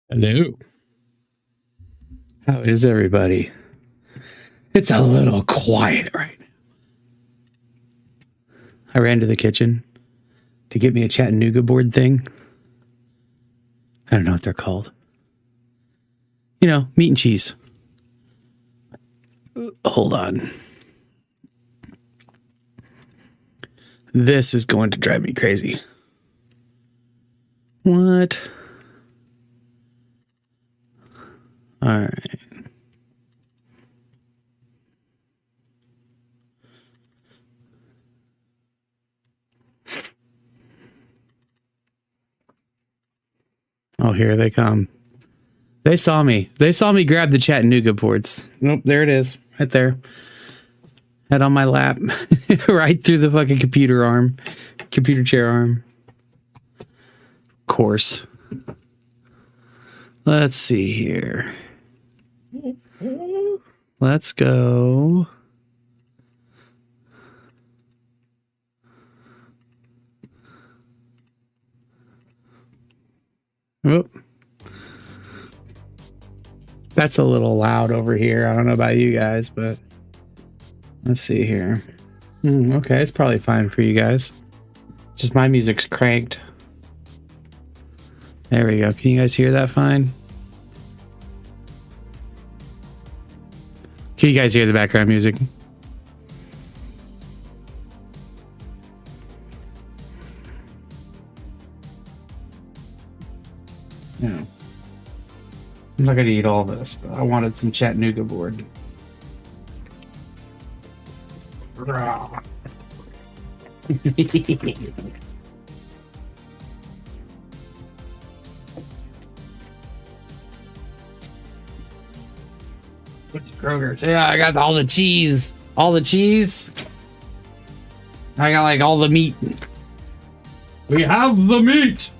Hello. How is everybody? It's a little quiet right now. I ran to the kitchen to get me a Chattanooga board thing. I don't know what they're called. You know, meat and cheese. Hold on. This is going to drive me crazy. What? All right. Oh, here they come. They saw me. They saw me grab the Chattanooga boards. Nope, there it is. Right there. Head on my lap. Right through the fucking computer chair arm. Of course. Let's see here. Let's go. Oop. That's a little loud over here. I don't know about you guys, but let's see here. Okay, it's probably fine for you guys. Just my music's cranked. There we go. Can you guys hear that fine? Can you guys hear the background music? No. I'm not going to eat all this, but I wanted some Chattanooga board. Kroger's. Yeah, I got all the cheese. All the cheese. I got like all the meat. We have the meat.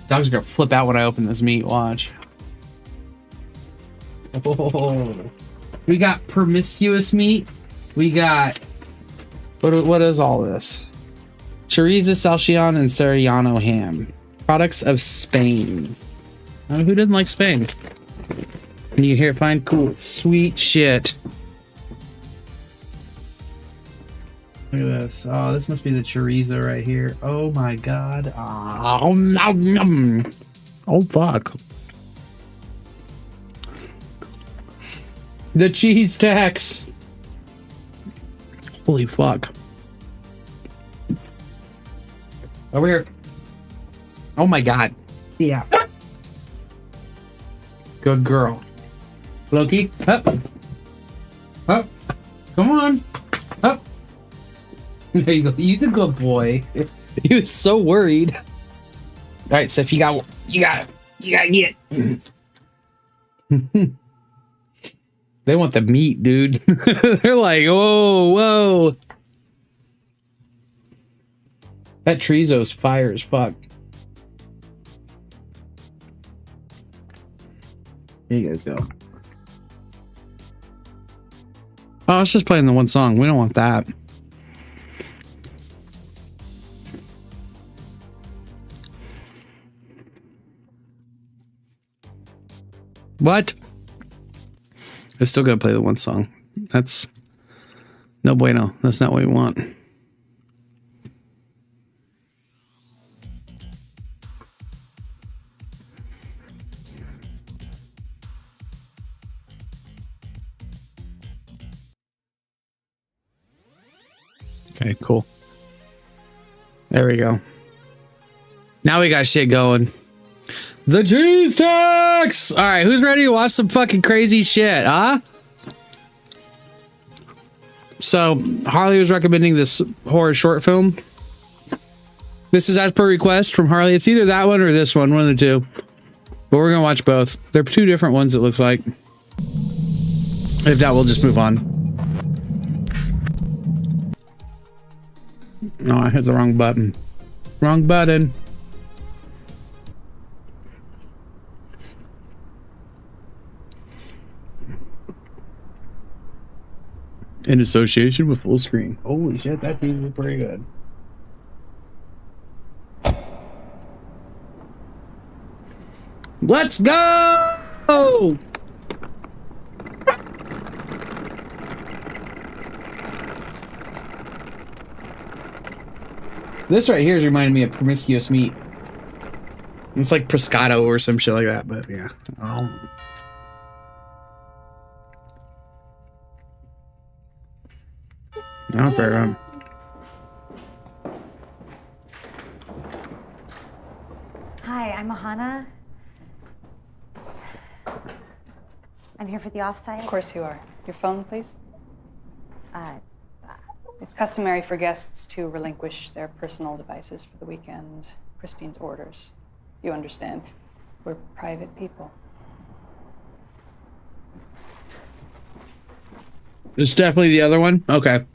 Dog's gonna flip out when I open this meat. Watch. Oh, we got promiscuous meat. We got what is all this? Chorizo, Salchion, and Serrano ham. Products of Spain. Who didn't like Spain? Can you hear it fine? Cool. Sweet shit. Look at this. Oh, this must be the chorizo right here. Oh my god. Oh, nom, nom. Oh fuck. The cheese tax. Holy fuck. Over here. Oh my god. Yeah. Good girl. Loki, up. Up. Come on. Up. There you go. He's a good boy. He was so worried. All right, Sif, you gotta get it. They want the meat, dude. They're like, whoa. That chorizo's fire as fuck. Here you guys go. Oh, it's just playing the one song. We don't want that. What? It's still gonna play the one song. That's no bueno. That's not what we want. Okay, cool. There we go. Now we got shit going. The cheese tax! Alright, who's ready to watch some fucking crazy shit, huh? So, Harley was recommending this horror short film. This is as per request from Harley. It's either that one or this one of the two. But we're gonna watch both. They're two different ones, it looks like. If not, we'll just move on. No, I hit the wrong button. Wrong button. In association with full screen. Holy shit, that piece was pretty good. Let's go! This right here is reminding me of Promiscuous Meat. It's like Prosciutto or some shit like that, but yeah. Oh. No, fair enough. Hi, I'm Ahana. I'm here for the offsite. Of course you are. Your phone, please. It's customary for guests to relinquish their personal devices for the weekend. Christine's orders. You understand. We're private people. It's definitely the other one? Okay.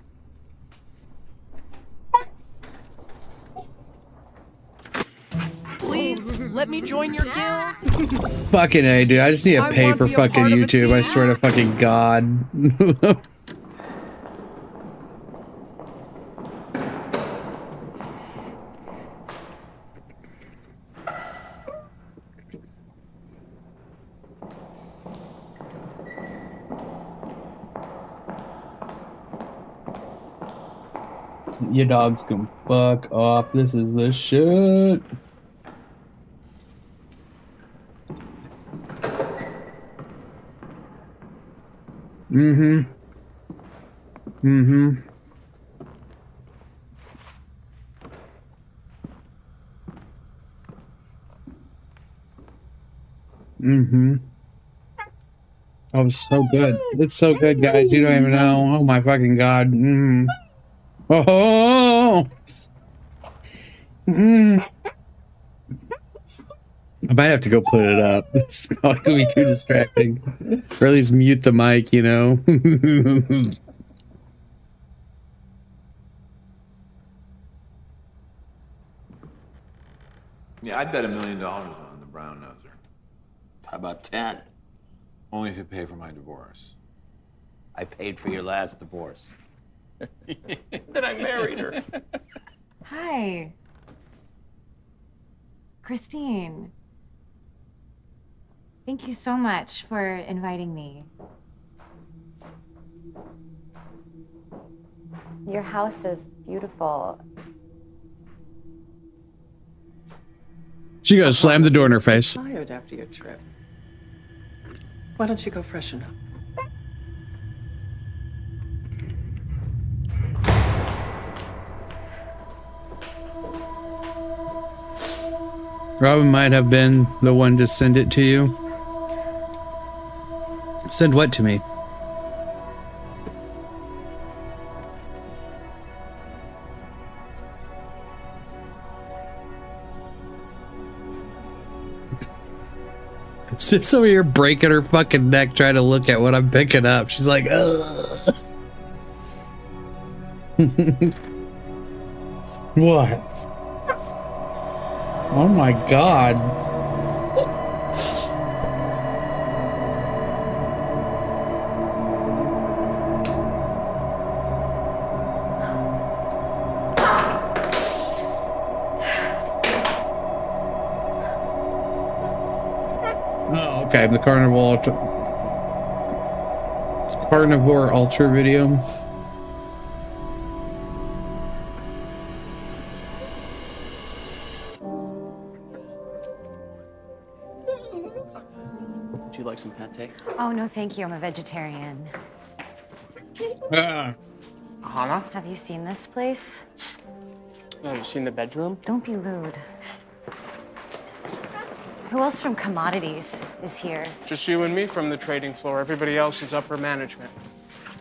Please let me join your guild. Fucking A, dude. I just need to pay for fucking YouTube. I swear to fucking God. Your dogs can fuck off. This is the shit. Mm-hmm. Mm-hmm. Mm-hmm. Oh, it's so good. It's so good, guys. You don't even know. Oh my fucking God. Mm. Oh. Mm. I might have to go put it up. It's probably gonna be too distracting. Or at least mute the mic, you know. Yeah, I'd bet $1 million on the brown noser. How about 10? Only if you pay for my divorce. I paid for your last divorce. Then I married her. Hi. Christine. Thank you so much for inviting me. Your house is beautiful. She goes, slam the door in her face. Tired after your trip. Why don't you go freshen up? Robin might have been the one to send it to you. Send what to me? Sip's over here breaking her fucking neck trying to look at what I'm picking up. She's like, ugh. What? Oh my God. Oh, okay. The Carnivore Ultra video. Would you like some pate? Oh, no, thank you. I'm a vegetarian. Hannah? Have you seen this place? Have you seen the bedroom? Don't be rude. Who else from commodities is here? Just you and me from the trading floor. Everybody else is upper management.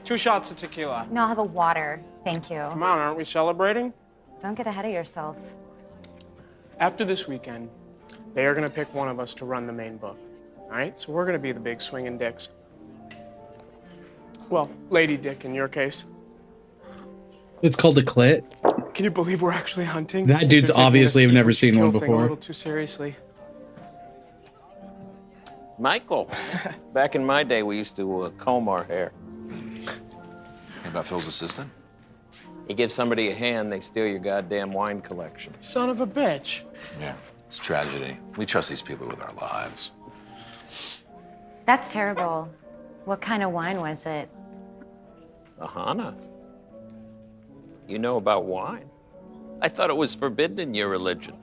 2 shots of tequila. No, I'll have a water. Thank you. Come on, aren't we celebrating? Don't get ahead of yourself. After this weekend, they are going to pick one of us to run the main book. All right? So we're going to be the big swinging dicks. Well, Lady Dick in your case. It's called a clit. Can you believe we're actually hunting? That dude's They're taking obviously this have never eat, seen kill one thing before. A little too seriously. Michael, back in my day, we used to comb our hair. Think about Phil's assistant? You give somebody a hand, they steal your goddamn wine collection. Son of a bitch. Yeah, it's tragedy. We trust these people with our lives. That's terrible. What kind of wine was it? Ahana. You know about wine? I thought it was forbidden in your religion.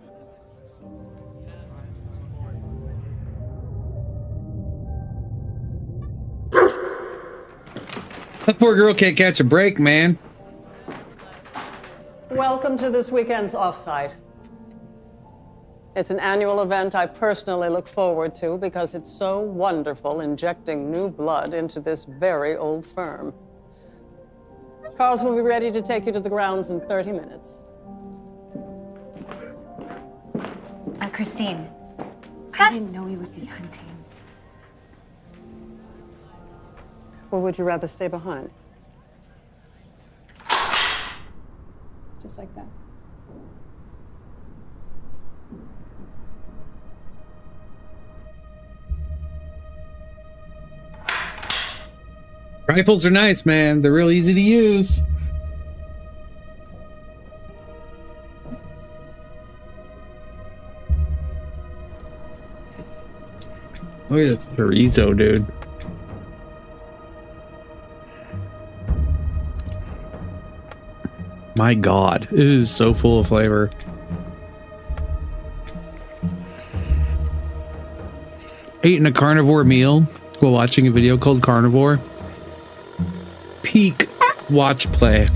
That poor girl can't catch a break, man. Welcome to this weekend's offsite. It's an annual event I personally look forward to because it's so wonderful injecting new blood into this very old firm. Cars will be ready to take you to the grounds in 30 minutes. Christine, I didn't know we would be hunting. Or would you rather stay behind? Just like that. Rifles are nice, man. They're real easy to use. Look at the chorizo, dude. My God, it is so full of flavor. Eating a carnivore meal while watching a video called Carnivore. Peak watch play.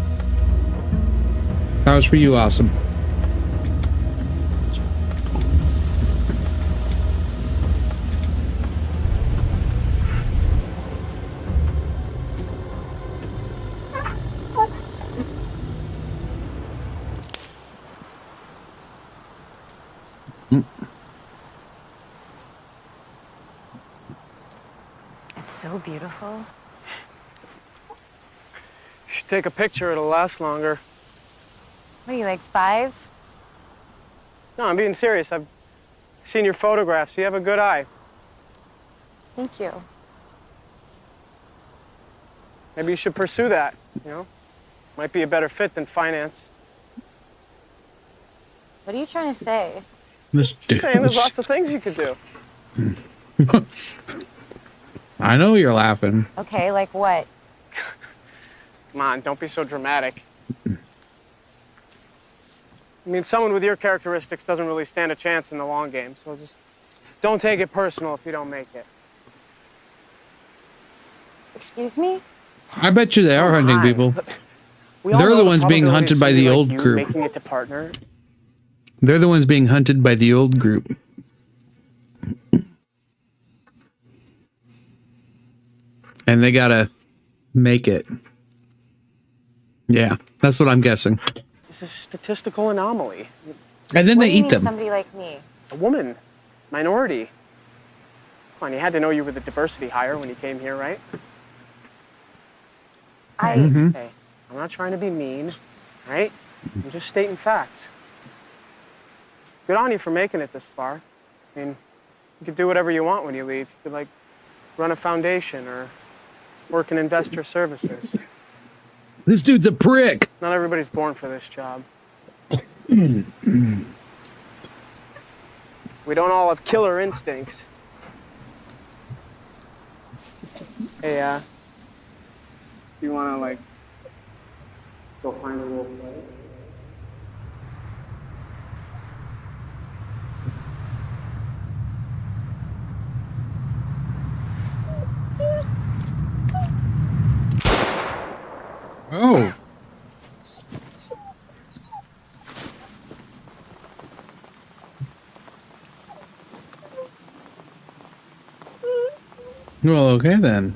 That was for you, awesome. It's so beautiful. You should take a picture, it'll last longer. What are you, like 5? No, I'm being serious. I've seen your photographs. You have a good eye. Thank you. Maybe you should pursue that, you know? Might be a better fit than finance. What are you trying to say? This dude. Saying there's lots of things you could do. I know you're laughing. Okay, like what? Come on, don't be so dramatic. I mean, someone with your characteristics doesn't really stand a chance in the long game, so just don't take it personal if you don't make it. Excuse me? I bet you they are hunting people. We all They're know the ones being probability hunted of by the somebody like old you group. Making it to partner. They're the ones being hunted by the old group. And they gotta make it. Yeah, that's what I'm guessing. It's a statistical anomaly. And then What they do you eat mean them. somebody like me? A woman, minority. Come on, you had to know you were the diversity hire when you came here, right? Hey, I'm not trying to be mean, right? I'm just stating facts. Good on you for making it this far. I mean, you could do whatever you want when you leave. You could, like, run a foundation or work in investor services. This dude's a prick. Not everybody's born for this job. We don't all have killer instincts. Hey, do you want to, like, go find a little play? Oh. Well, okay then.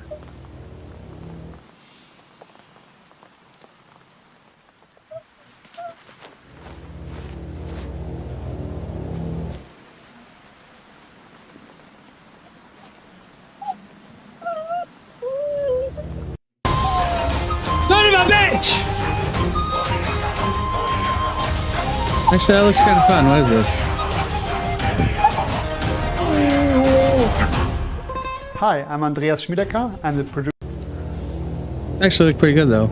Son of a bitch! Actually, that looks kind of fun. What is this? Hi, I'm Andreas Schmiedecker. I'm the producer. Actually, look pretty good though.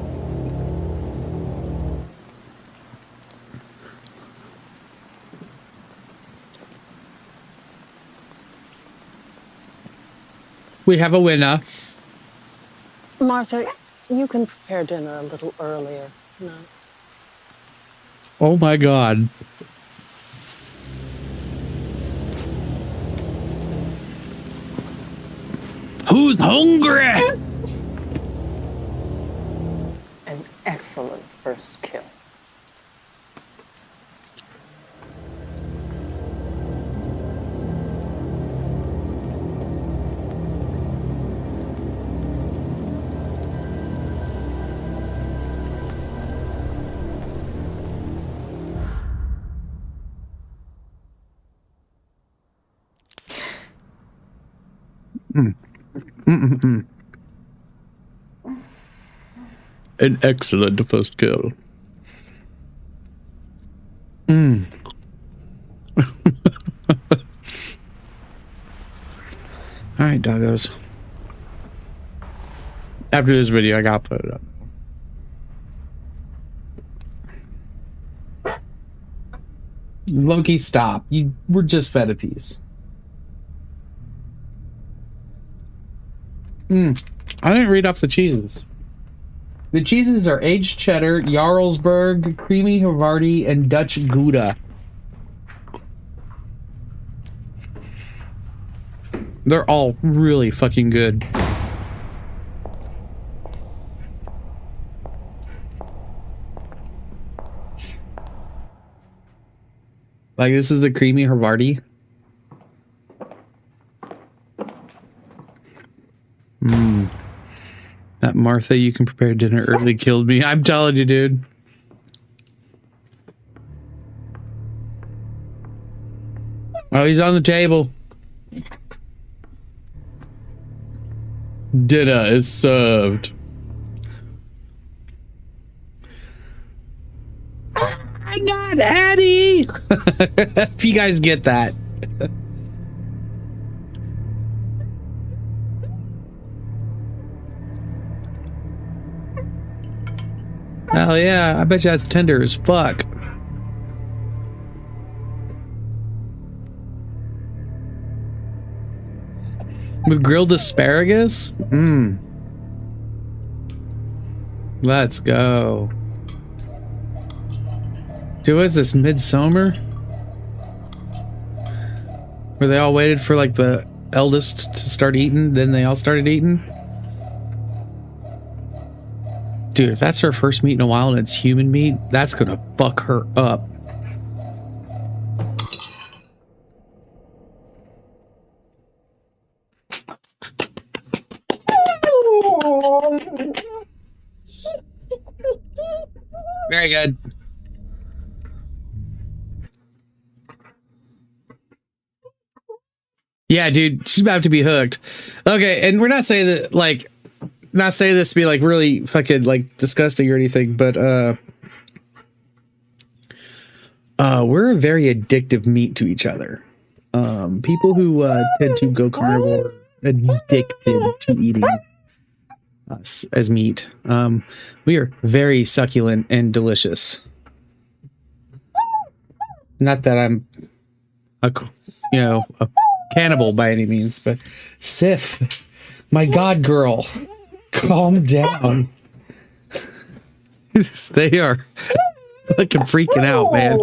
We have a winner. Martha, you can prepare dinner a little earlier tonight. Oh my god. Who's hungry? An excellent first kill. An excellent first kill. All right, doggos. After this video, I gotta put it up. Loki, stop. You were just fed a piece. I didn't read off the cheeses. The cheeses are aged cheddar, Jarlsberg, creamy Havarti, and Dutch Gouda. They're all really fucking good. Like, this is the creamy Havarti. That Martha, you can prepare dinner early, killed me. I'm telling you, dude. Oh, he's on the table. Dinner is served. Not Addie. If you guys get that. Hell yeah, I bet you that's tender as fuck. With grilled asparagus? Let's go. Dude, what is this, Midsummer? Where they all waited for like the eldest to start eating, then they all started eating? Dude, if that's her first meat in a while and it's human meat, that's gonna fuck her up. Very good. Yeah, dude, she's about to be hooked. Okay, and we're not saying that, like, not saying this to be like really fucking like disgusting or anything, but we're a very addictive meat to each other. People who tend to go carnivore addicted to eating us as meat. We are very succulent and delicious. Not that I'm a cannibal by any means, but Sif, my god girl, calm down. They are fucking freaking out, man.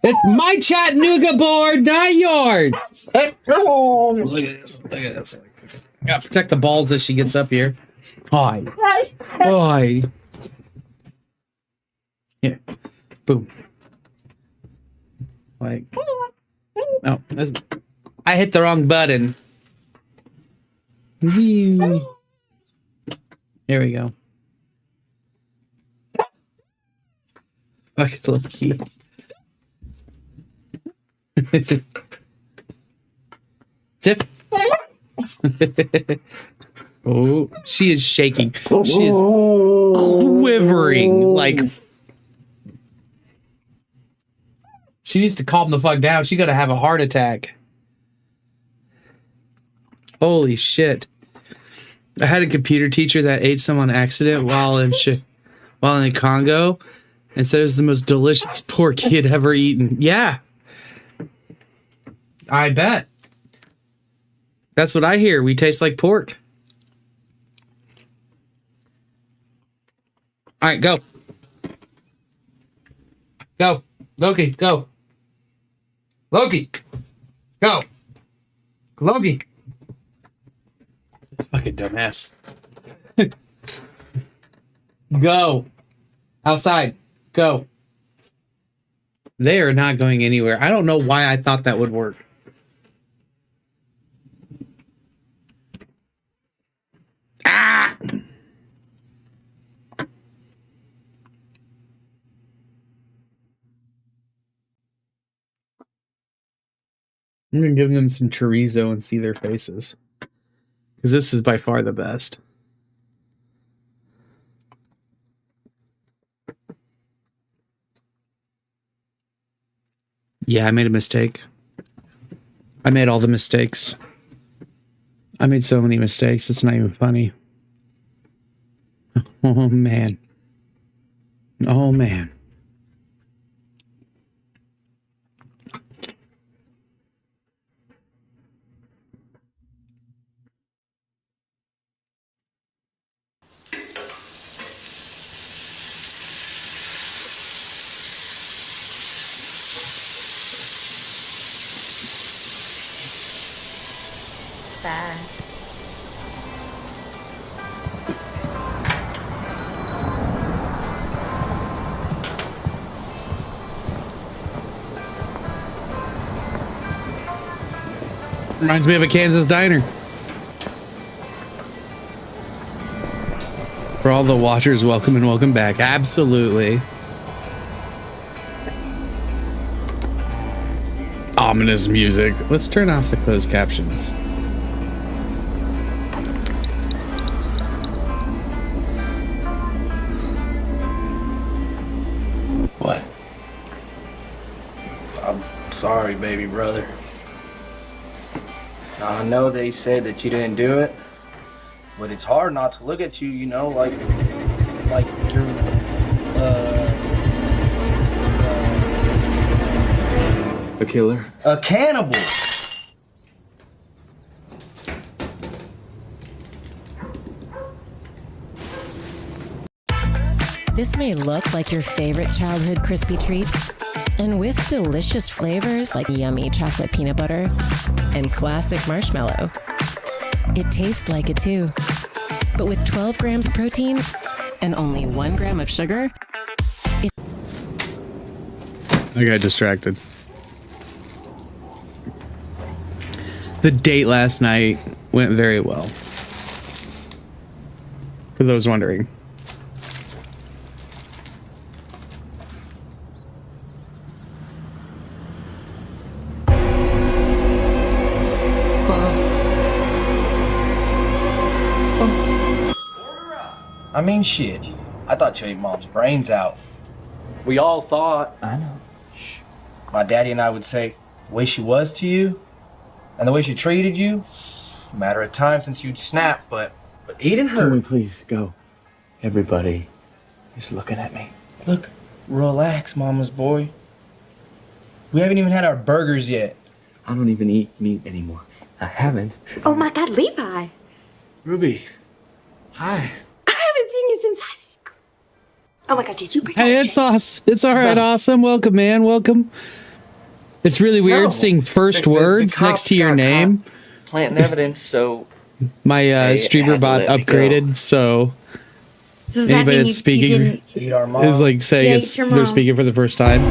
It's my Chattanooga board, not yours. Look at this. Look at this. Gotta protect the balls as she gets up here. Hi. Hi. Here. Boom. Like. Oh, that's. I hit the wrong button. Here we go. Fucking lucky. Zip. Oh, she is shaking. She is quivering. Like, she needs to calm the fuck down. She's gonna have a heart attack. Holy shit. I had a computer teacher that ate some on accident while in Congo and said it was the most delicious pork he had ever eaten. Yeah. I bet. That's what I hear. We taste like pork. All right, go. Go. Loki, go. Loki. Go. Loki. Fucking dumbass. Go. Outside. Go. They are not going anywhere. I don't know why I thought that would work. Ah! I'm going to give them some chorizo and see their faces. Because this is by far the best. Yeah, I made a mistake. I made all the mistakes. I made so many mistakes, it's not even funny. Oh, man. Oh, man. Reminds me of a Kansas diner. For all the watchers, welcome and welcome back. Absolutely. Ominous music. Let's turn off the closed captions. What? I'm sorry, baby brother. I know they said that you didn't do it, but it's hard not to look at you, you know, like you're, a killer? A cannibal! This may look like your favorite childhood crispy treat, and with delicious flavors like yummy chocolate peanut butter and classic marshmallow, it tastes like it too. But with 12 grams of protein and only 1 gram of sugar, I got distracted. The date last night went very well. For those wondering. I mean, shit. I thought you ate Mom's brains out. We all thought. I know. Shh. My daddy and I would say, the way she was to you, and the way she treated you, it's a matter of time since you'd snap, but eating her. Can we please go? Everybody is looking at me. Look, relax, mama's boy. We haven't even had our burgers yet. I don't even eat meat anymore. I haven't. Oh my God, Levi. Ruby, hi. I haven't seen you since high school. Oh my God, did you bring Hey, it's Sauce. It's all right, awesome. Welcome, man. Welcome. It's really weird seeing first words next to your name. Planting evidence, so My streamer bot upgraded, so anybody that's speaking is like saying they're speaking for the first time.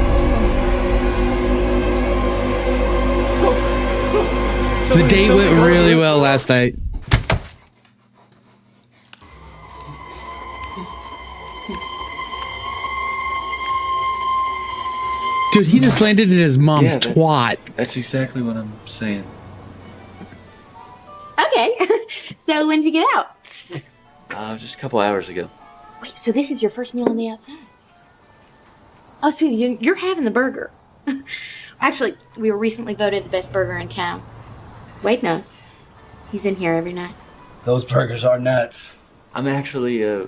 The date went really well last night. Dude, he just landed in his mom's twat. That's exactly what I'm saying. Okay. So when did you get out? Just a couple hours ago. Wait, so this is your first meal on the outside? Oh, sweetie, you're having the burger. Actually, we were recently voted the best burger in town. Wade knows. He's in here every night. Those burgers are nuts. I'm actually a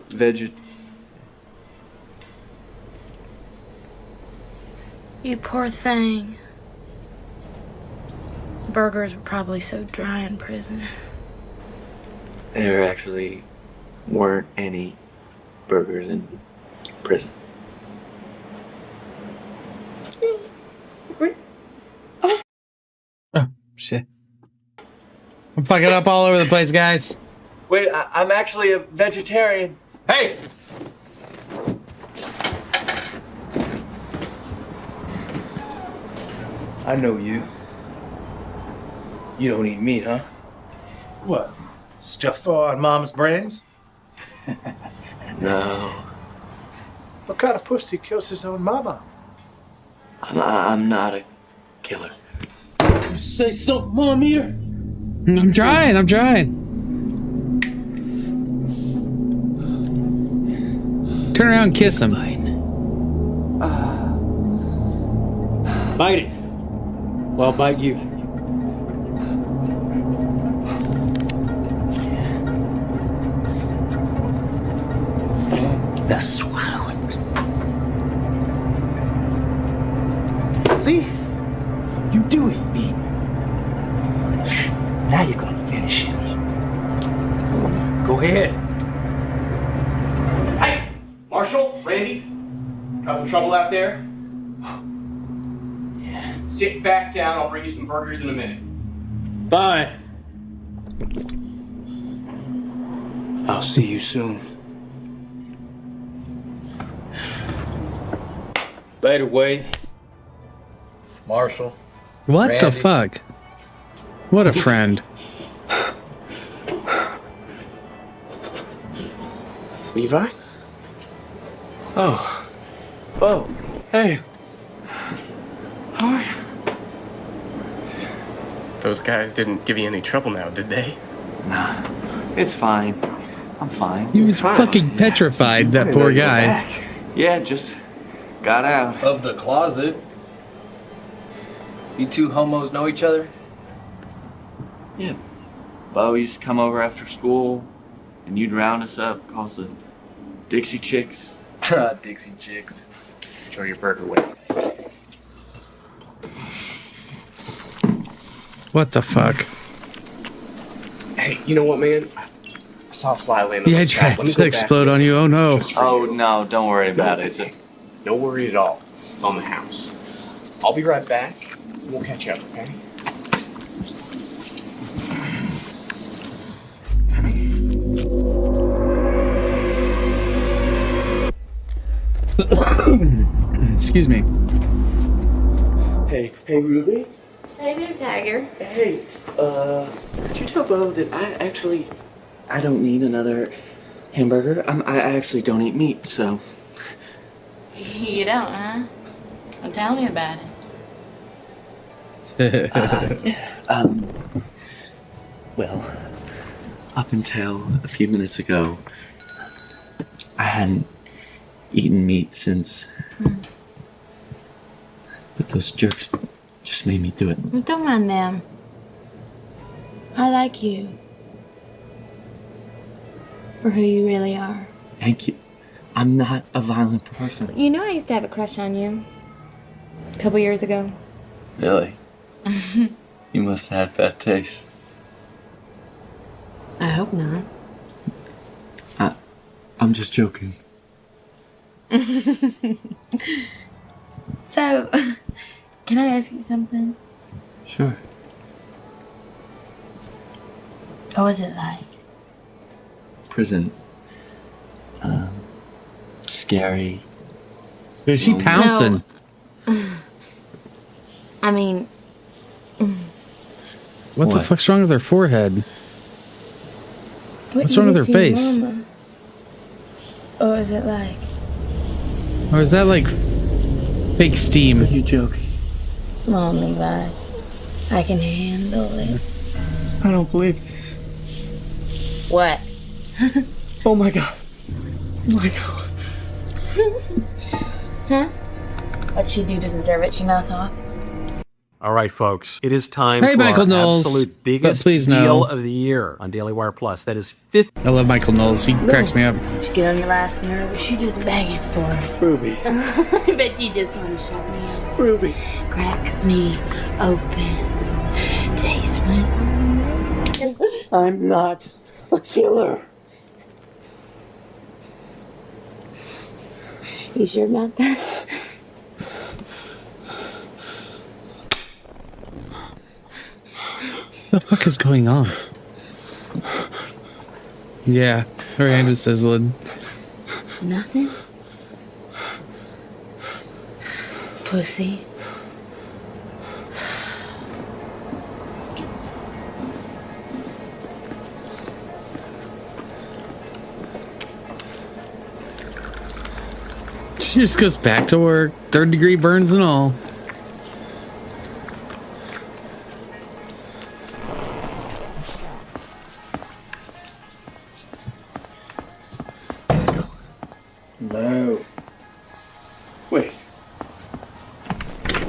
You poor thing. Burgers were probably so dry in prison. There actually weren't any burgers in prison. Oh, shit. I'm fucking up all over the place, guys. Wait, I'm actually a vegetarian. Hey! I know you. You don't eat meat, huh? What? Stuff on mom's brains? No. What kind of pussy kills his own mama? I'm not a killer. You say something, Mom, here? I'm trying. Turn around and kiss him. Bite it. Well, I'll bite you. That's swallowing. See? You do eat meat. Now you're gonna finish it. Go ahead. Hey! Marshall, Randy, cause some trouble out there? Yeah. Sit back down, I'll bring you some burgers in a minute. Fine. I'll see you soon. Later, Wade. Marshall. What the Randy. fuck? What a friend. Levi? Oh. Oh. Hey. How are you? Those guys didn't give you any trouble now, did they? Nah. It's fine. I'm fine. He was fucking petrified, that poor guy. Yeah, just got out. Of the closet. You two homos know each other? Yeah. Bo used to come over after school, and you'd round us up, call us the Dixie Chicks. Dixie Chicks. Enjoy your burger, Wade. What the fuck? Hey, you know what, man? I saw a fly land on Yeah, the it sky. tried Let me to go explode back on you. Oh no. Oh, no, don't worry about it. No worry at all. It's on the house. I'll be right back. We'll catch up, okay? Excuse me. Hey, Ruby. Hey there, Tiger. Hey, could you tell Bo that I don't need another hamburger? I actually don't eat meat, so. You don't, huh? Well, tell me about it. Well, up until a few minutes ago, I hadn't eaten meat since. But those jerks just made me do it. Well, don't mind them. I like you. For who you really are. Thank you. I'm not a violent person. You know I used to have a crush on you. A couple years ago. Really? You must have had bad taste. I hope not. I'm just joking. So, can I ask you something? Sure. What was it like? Prison. Scary. Is she pouncing? I mean, What the fuck's wrong with her forehead? What's wrong with her face? Mama? Or is it like? Or is that like fake steam? You joking? Mom, Levi, I can handle it. I don't believe it. What? Oh my god. Oh my god. Huh? What'd she do to deserve it? She mouth off? All right, folks. It is time Hey, for Michael our Knowles. absolute biggest But please deal no. of the year on Daily Wire Plus. That is 50. I love Michael Knowles. He cracks me up. She get on your last nerve? She just begging for it. Ruby. I bet you just want to shut me up. Ruby. Crack me open. Taste my own. I'm not a killer. You sure about that? What the fuck is going on? Yeah, her hand was sizzling. Nothing? Pussy. She just goes back to work, 3rd-degree burns and all. No. Wait.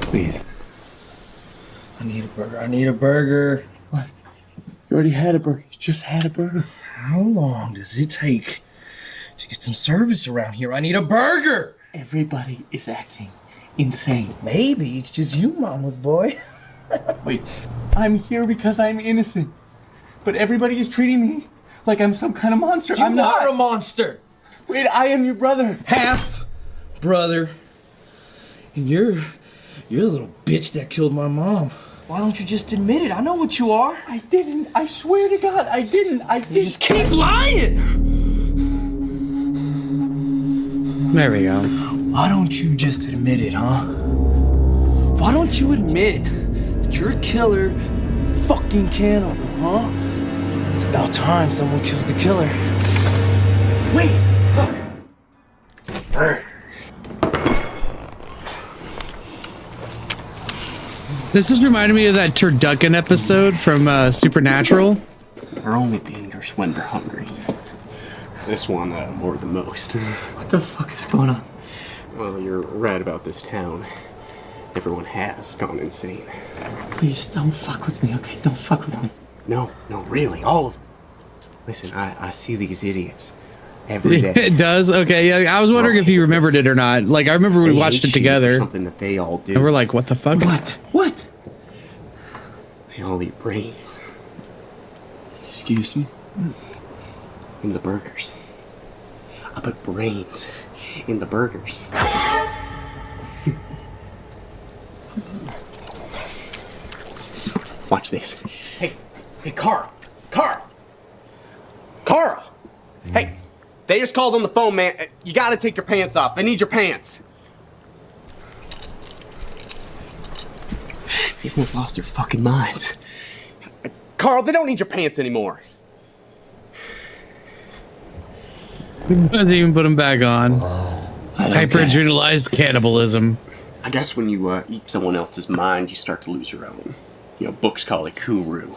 Please. I need a burger. I need a burger. What? You already had a burger. You just had a burger. How long does it take to get some service around here? I need a burger. Everybody is acting insane. Maybe it's just you, mama's boy. Wait. I'm here because I'm innocent. But everybody is treating me like I'm some kind of monster. I'm not a monster. Wait, I am your brother. Half brother. And you're the little bitch that killed my mom. Why don't you just admit it? I know what you are. I didn't. I swear to God, I didn't. You just keep lying. There we go. Why don't you just admit it, huh? Why don't you admit that you're a killer, fucking cannibal, huh? It's about time someone kills the killer. Wait, look. This is reminding me of that turducken episode from Supernatural. They're only dangerous when they're hungry. This one more than most. What the fuck is going on? Well, you're right about this town. Everyone has gone insane. Please, don't fuck with me, okay? Don't fuck with me. No, really, all of them. Listen, I see these idiots every day. It does? Okay, yeah. I was wondering if you remembered it or not. Like, I remember we watched it together. Something that they all do. And we're like, what the fuck? What? They all eat brains. Excuse me? In the burgers. I put brains in the burgers. Watch this. Hey, Carl! Hey, they just called on the phone, man. You gotta take your pants off. They need your pants. Everyone's lost their fucking minds. Carl, they don't need your pants anymore. Doesn't even put them back on. Hyper-adrenalized cannibalism. I guess when you eat someone else's mind, you start to lose your own. You know, books call it kuru.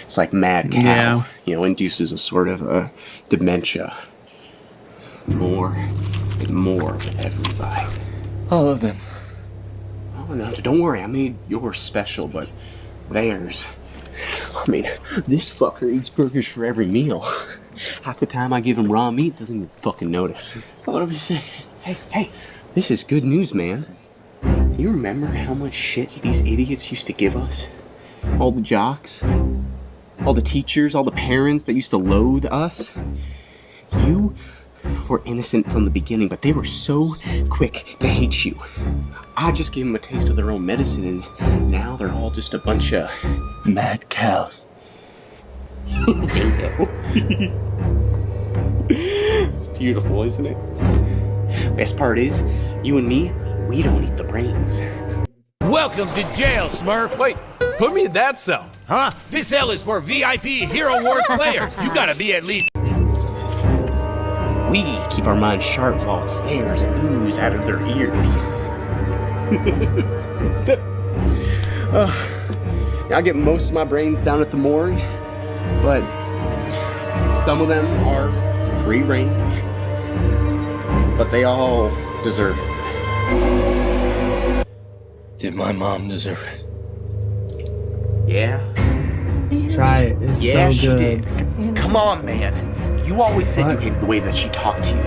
It's like mad cow. Yeah. You know, induces a sort of dementia. More and more with every bite. All of them. Oh, no, don't worry. I made yours special, but theirs. I mean, this fucker eats burgers for every meal. Half the time I give him raw meat, doesn't even fucking notice. What are we saying? Hey, this is good news, man. You remember how much shit these idiots used to give us? All the jocks, all the teachers, all the parents that used to loathe us. You were innocent from the beginning, but they were so quick to hate you. I just gave them a taste of their own medicine, and now they're all just a bunch of mad cows. Bingo. It's beautiful, isn't it? Best part is, you and me, we don't eat the brains. Welcome to jail, Smurf. Wait, put me in that cell. Huh? This L is for VIP Hero Wars players. You gotta be at least. We keep our minds sharp while theirs ooze out of their ears. I get most of my brains down at the morgue, but some of them are free range, but they all deserve it. Did my mom deserve it? Yeah. Try it. It's Yeah, so she good. did. Come on, man. You always said you hated the way that she talked to you.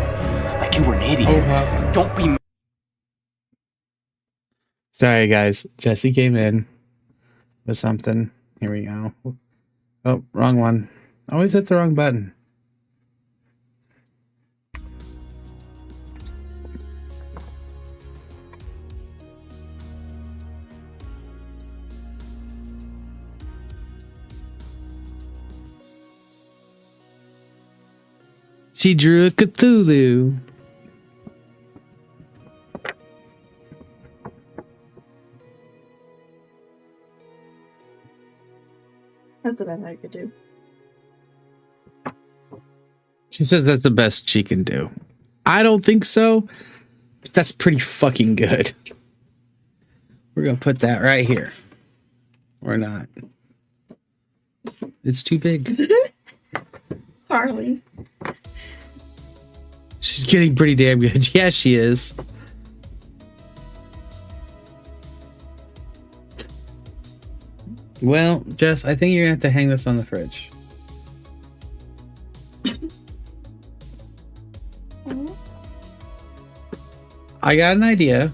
Like you were an idiot. Oh, wow. Don't be. Sorry, guys. Jesse came in with something. Here we go. Oh, wrong one. Always hit the wrong button. She drew a Cthulhu. That's the best I could do. She says that's the best she can do. I don't think so, but that's pretty fucking good. We're gonna put that right here. Or not. It's too big. Harley. She's getting pretty damn good. Yeah, she is. Well, Jess, I think you're gonna have to hang this on the fridge. I got an idea.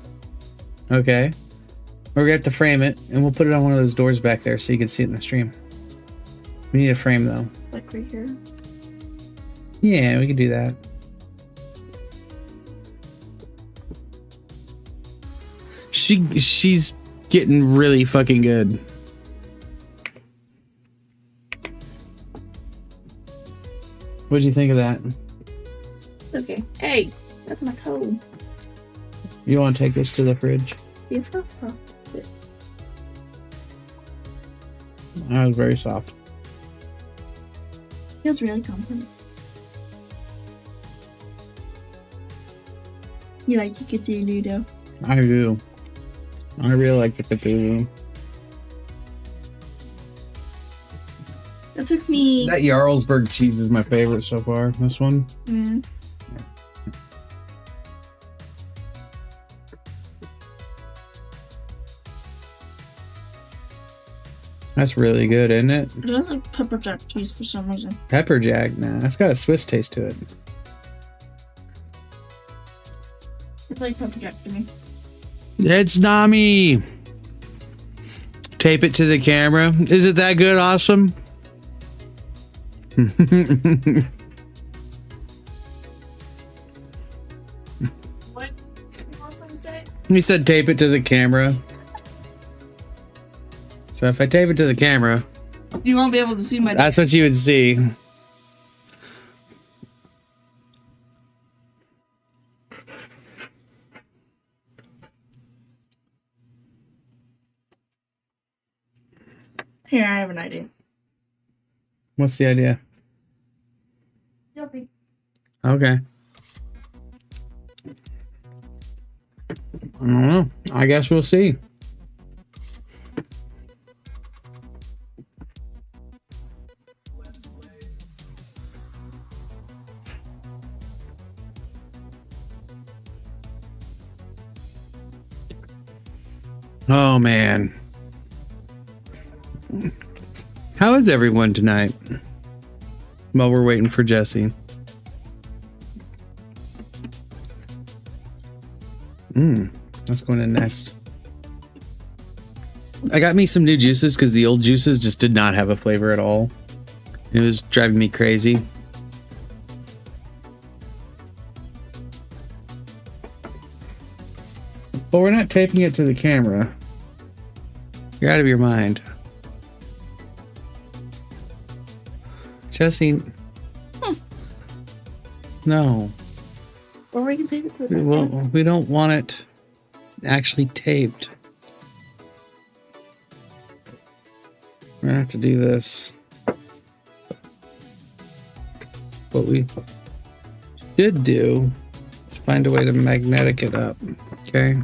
Okay. We're gonna have to frame it, and we'll put it on one of those doors back there so you can see it in the stream. We need a frame, though. Like right here. Yeah, we can do that. She's getting really fucking good. What do you think of that? Okay. Hey, that's my toe. You want to take this to the fridge? You feel soft. This. That was very soft. Feels really comfortable. You like your Cthulhu though? I do. I really like the Cthulhu. That took me. That Jarlsberg cheese is my favorite so far. This one. Mm. That's really good, isn't it? It does like pepper jack cheese for some reason. Pepper jack, nah. That's got a Swiss taste to it. It's like pepper jack to me. It's Nami. Tape it to the camera. Is it that good? Awesome. What? You want something to say? He said tape it to the camera. So if I tape it to the camera, You won't be able to see my. that's what you would see. Here, I have an idea. What's the idea? Nothing. Okay. I don't know. I guess we'll see. Oh man. How is everyone tonight? While we're waiting for Jesse. What's going in next? I got me some new juices because the old juices just did not have a flavor at all. It was driving me crazy. But we're not taping it to the camera. You're out of your mind. Jesse. No. Or we can tape it to the Well, we don't want it actually taped. we're gonna have to do this. What we should do is find a way to magnetic it up. Okay.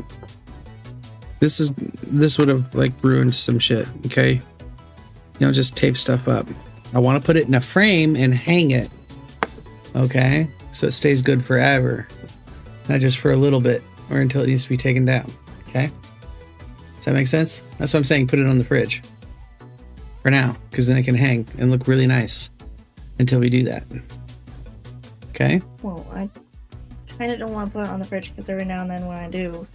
This would have like ruined some shit. Okay. You know, just tape stuff up. I want to put it in a frame and hang it. Okay. So it stays good forever. Not just for a little bit or until it needs to be taken down. Okay. Does that make sense? That's what I'm saying. Put it on the fridge for now, because then it can hang and look really nice until we do that. Okay. Well, I kind of don't want to put it on the fridge because every now and then when I do,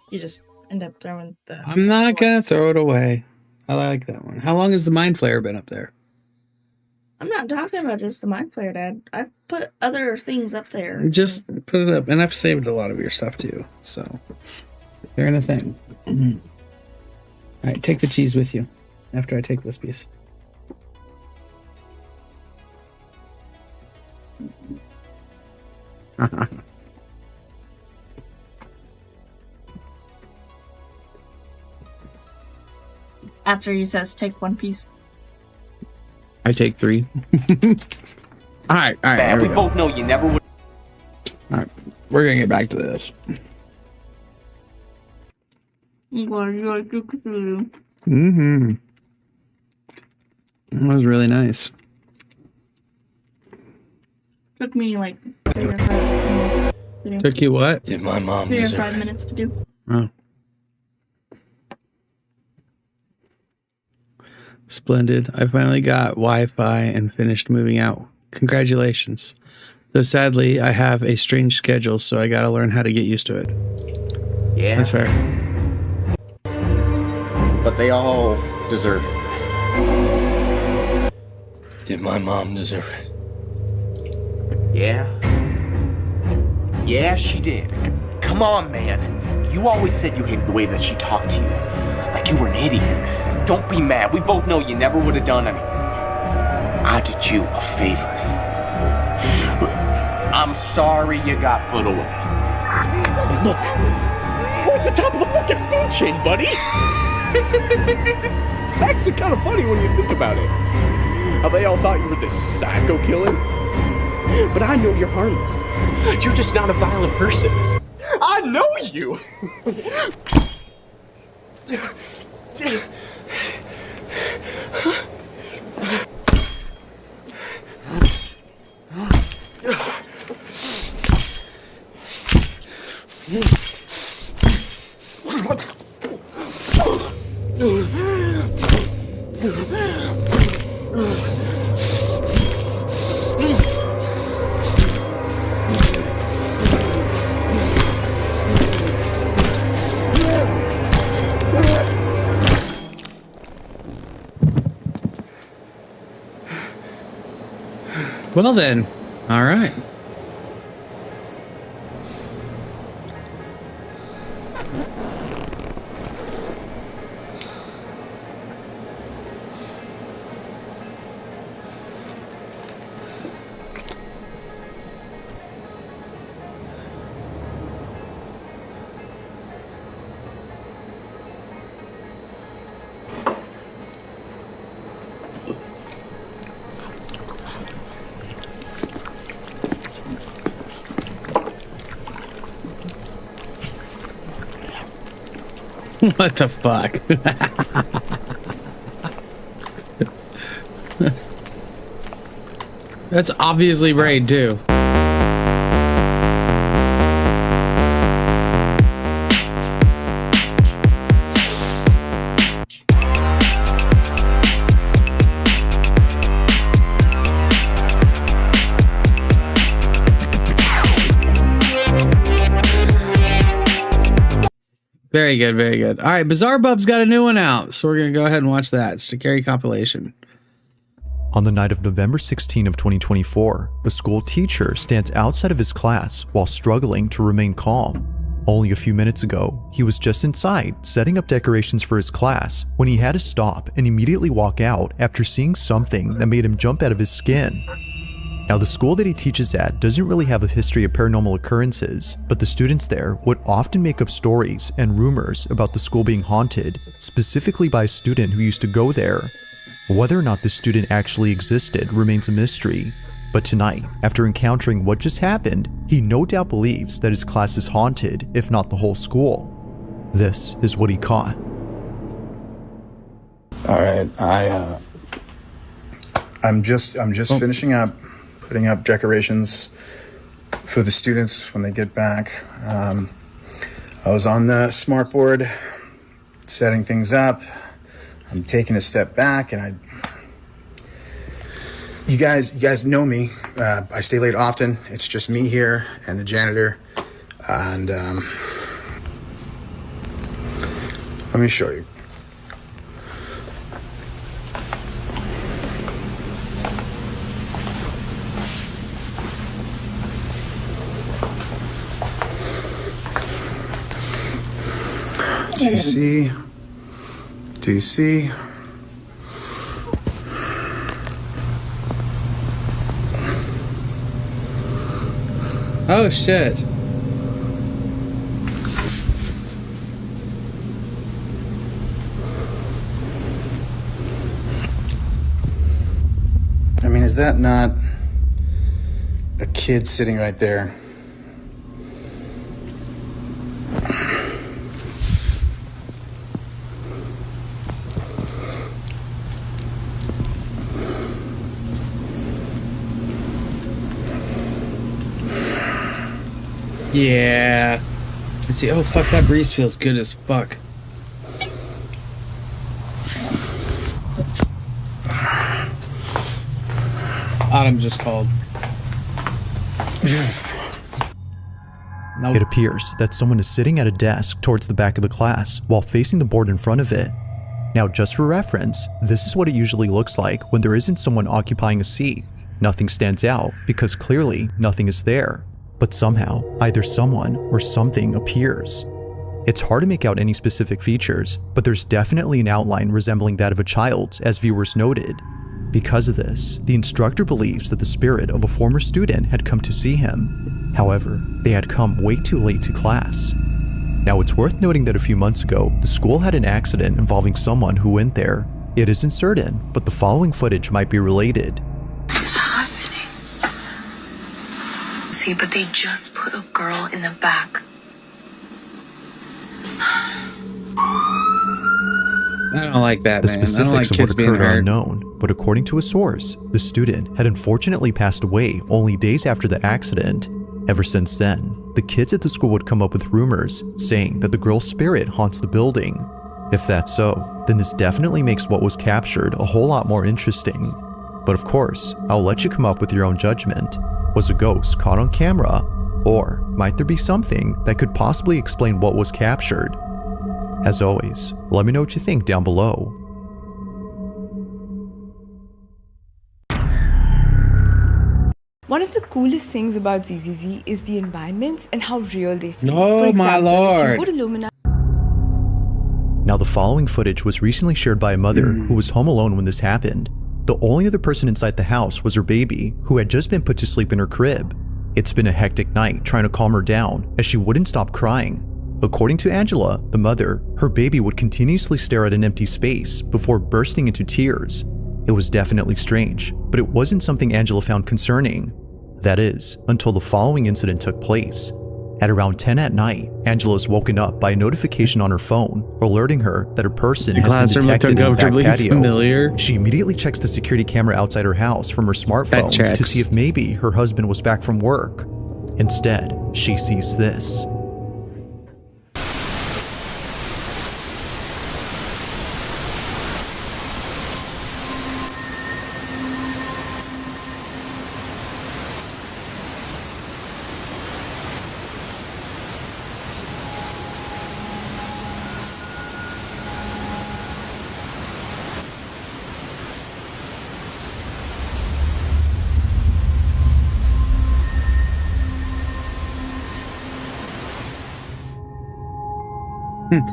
you just end up throwing the... I'm not going to throw it away. I like that one. How long has the Mind Flayer been up there? I'm not talking about just the Mind Flayer, Dad. I've put other things up there. Just put it up. And I've saved a lot of your stuff too. So they're in a thing. All right, take the cheese with you after I take this piece. After he says take one piece. I take 3. All right. We both know you never would. All right, we're gonna get back to this. Mm-hmm. That was really nice. Took me like 3 or 5 minutes to do. Took you what? Did my mom 3 or deserve 5 it? minutes to do. Oh. Splendid. I finally got Wi-Fi and finished moving out. Congratulations. Though sadly, I have a strange schedule, so I gotta learn how to get used to it. Yeah. That's fair. But they all deserve it. Did my mom deserve it? Yeah. Yeah, she did. Come on, man. You always said you hated the way that she talked to you. Like you were an idiot. Don't be mad. We both know you never would have done anything. I did you a favor. I'm sorry you got put away. Look, we're at the top of the fucking food chain, buddy. It's actually kind of funny when you think about it. How they all thought you were this psycho killer. But I know you're harmless. You're just not a violent person. I know you. Well then, all right. What the fuck? That's obviously Braid too. Very good, very good. All right, Bizarre Bub's got a new one out, so we're gonna go ahead and watch that. It's the Carrie compilation. On the night of November 16 of 2024, a school teacher stands outside of his class while struggling to remain calm. Only a few minutes ago, he was just inside setting up decorations for his class when he had to stop and immediately walk out after seeing something that made him jump out of his skin. Now, the school that he teaches at doesn't really have a history of paranormal occurrences, but the students there would often make up stories and rumors about the school being haunted, specifically by a student who used to go there Whether or not this student actually existed remains a mystery, but tonight, after encountering what just happened, he no doubt believes that his class is haunted, if not the whole school. This is what he caught. All right, I'm just finishing up putting up decorations for the students when they get back. I was on the smartboard setting things up. I'm taking a step back, and you guys know me. I stay late often. It's just me here and the janitor, and let me show you. Do you see? Do you see? Oh shit. I mean, is that not a kid sitting right there? Yeah. Let's see. Oh fuck, that breeze feels good as fuck. Autumn just called. It appears that someone is sitting at a desk towards the back of the class while facing the board in front of it. Now, just for reference, this is what it usually looks like when there isn't someone occupying a seat. Nothing stands out because clearly nothing is there. But somehow, either someone or something appears. It's hard to make out any specific features, but there's definitely an outline resembling that of a child's, as viewers noted. Because of this, the instructor believes that the spirit of a former student had come to see him. However, they had come way too late to class. Now, it's worth noting that a few months ago, the school had an accident involving someone who went there. It isn't certain, but the following footage might be related. What's happening? See, but they just put a girl in the back. I don't like that, The man. I don't like specifics of kids what being occurred are hurt. unknown, but according to a source, the student had unfortunately passed away only days after the accident. Ever since then, the kids at the school would come up with rumors saying that the girl's spirit haunts the building. If that's so, then this definitely makes what was captured a whole lot more interesting. But of course, I'll let you come up with your own judgment. Was a ghost caught on camera? Or might there be something that could possibly explain what was captured? As always, let me know what you think down below. One of the coolest things about ZZZ is the environments and how real they feel. Oh, For example, my lord. If you go to Lumina Now, the following footage was recently shared by a mother who was home alone when this happened. The only other person inside the house was her baby, who had just been put to sleep in her crib. It's been a hectic night trying to calm her down as she wouldn't stop crying. According to Angela, the mother, her baby would continuously stare at an empty space before bursting into tears. It was definitely strange, but it wasn't something Angela found concerning. That is, until the following incident took place. At around 10 at night, Angela is woken up by a notification on her phone, alerting her that a person has been classroom looked detected in the back uncomfortably patio. familiar. She immediately checks the security camera outside her house from her smartphone to see if maybe her husband was back from work. Instead, she sees this.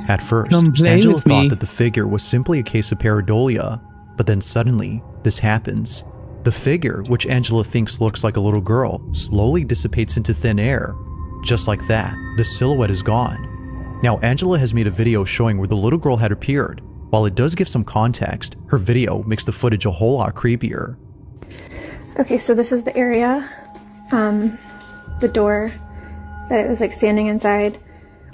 At first, Come play Angela with thought me. that the figure was simply a case of pareidolia, but then suddenly, this happens. The figure, which Angela thinks looks like a little girl, slowly dissipates into thin air. Just like that, the silhouette is gone. Now, Angela has made a video showing where the little girl had appeared, While it does give some context, her video makes the footage a whole lot creepier. Okay, so this is the area, the door that it was like standing inside.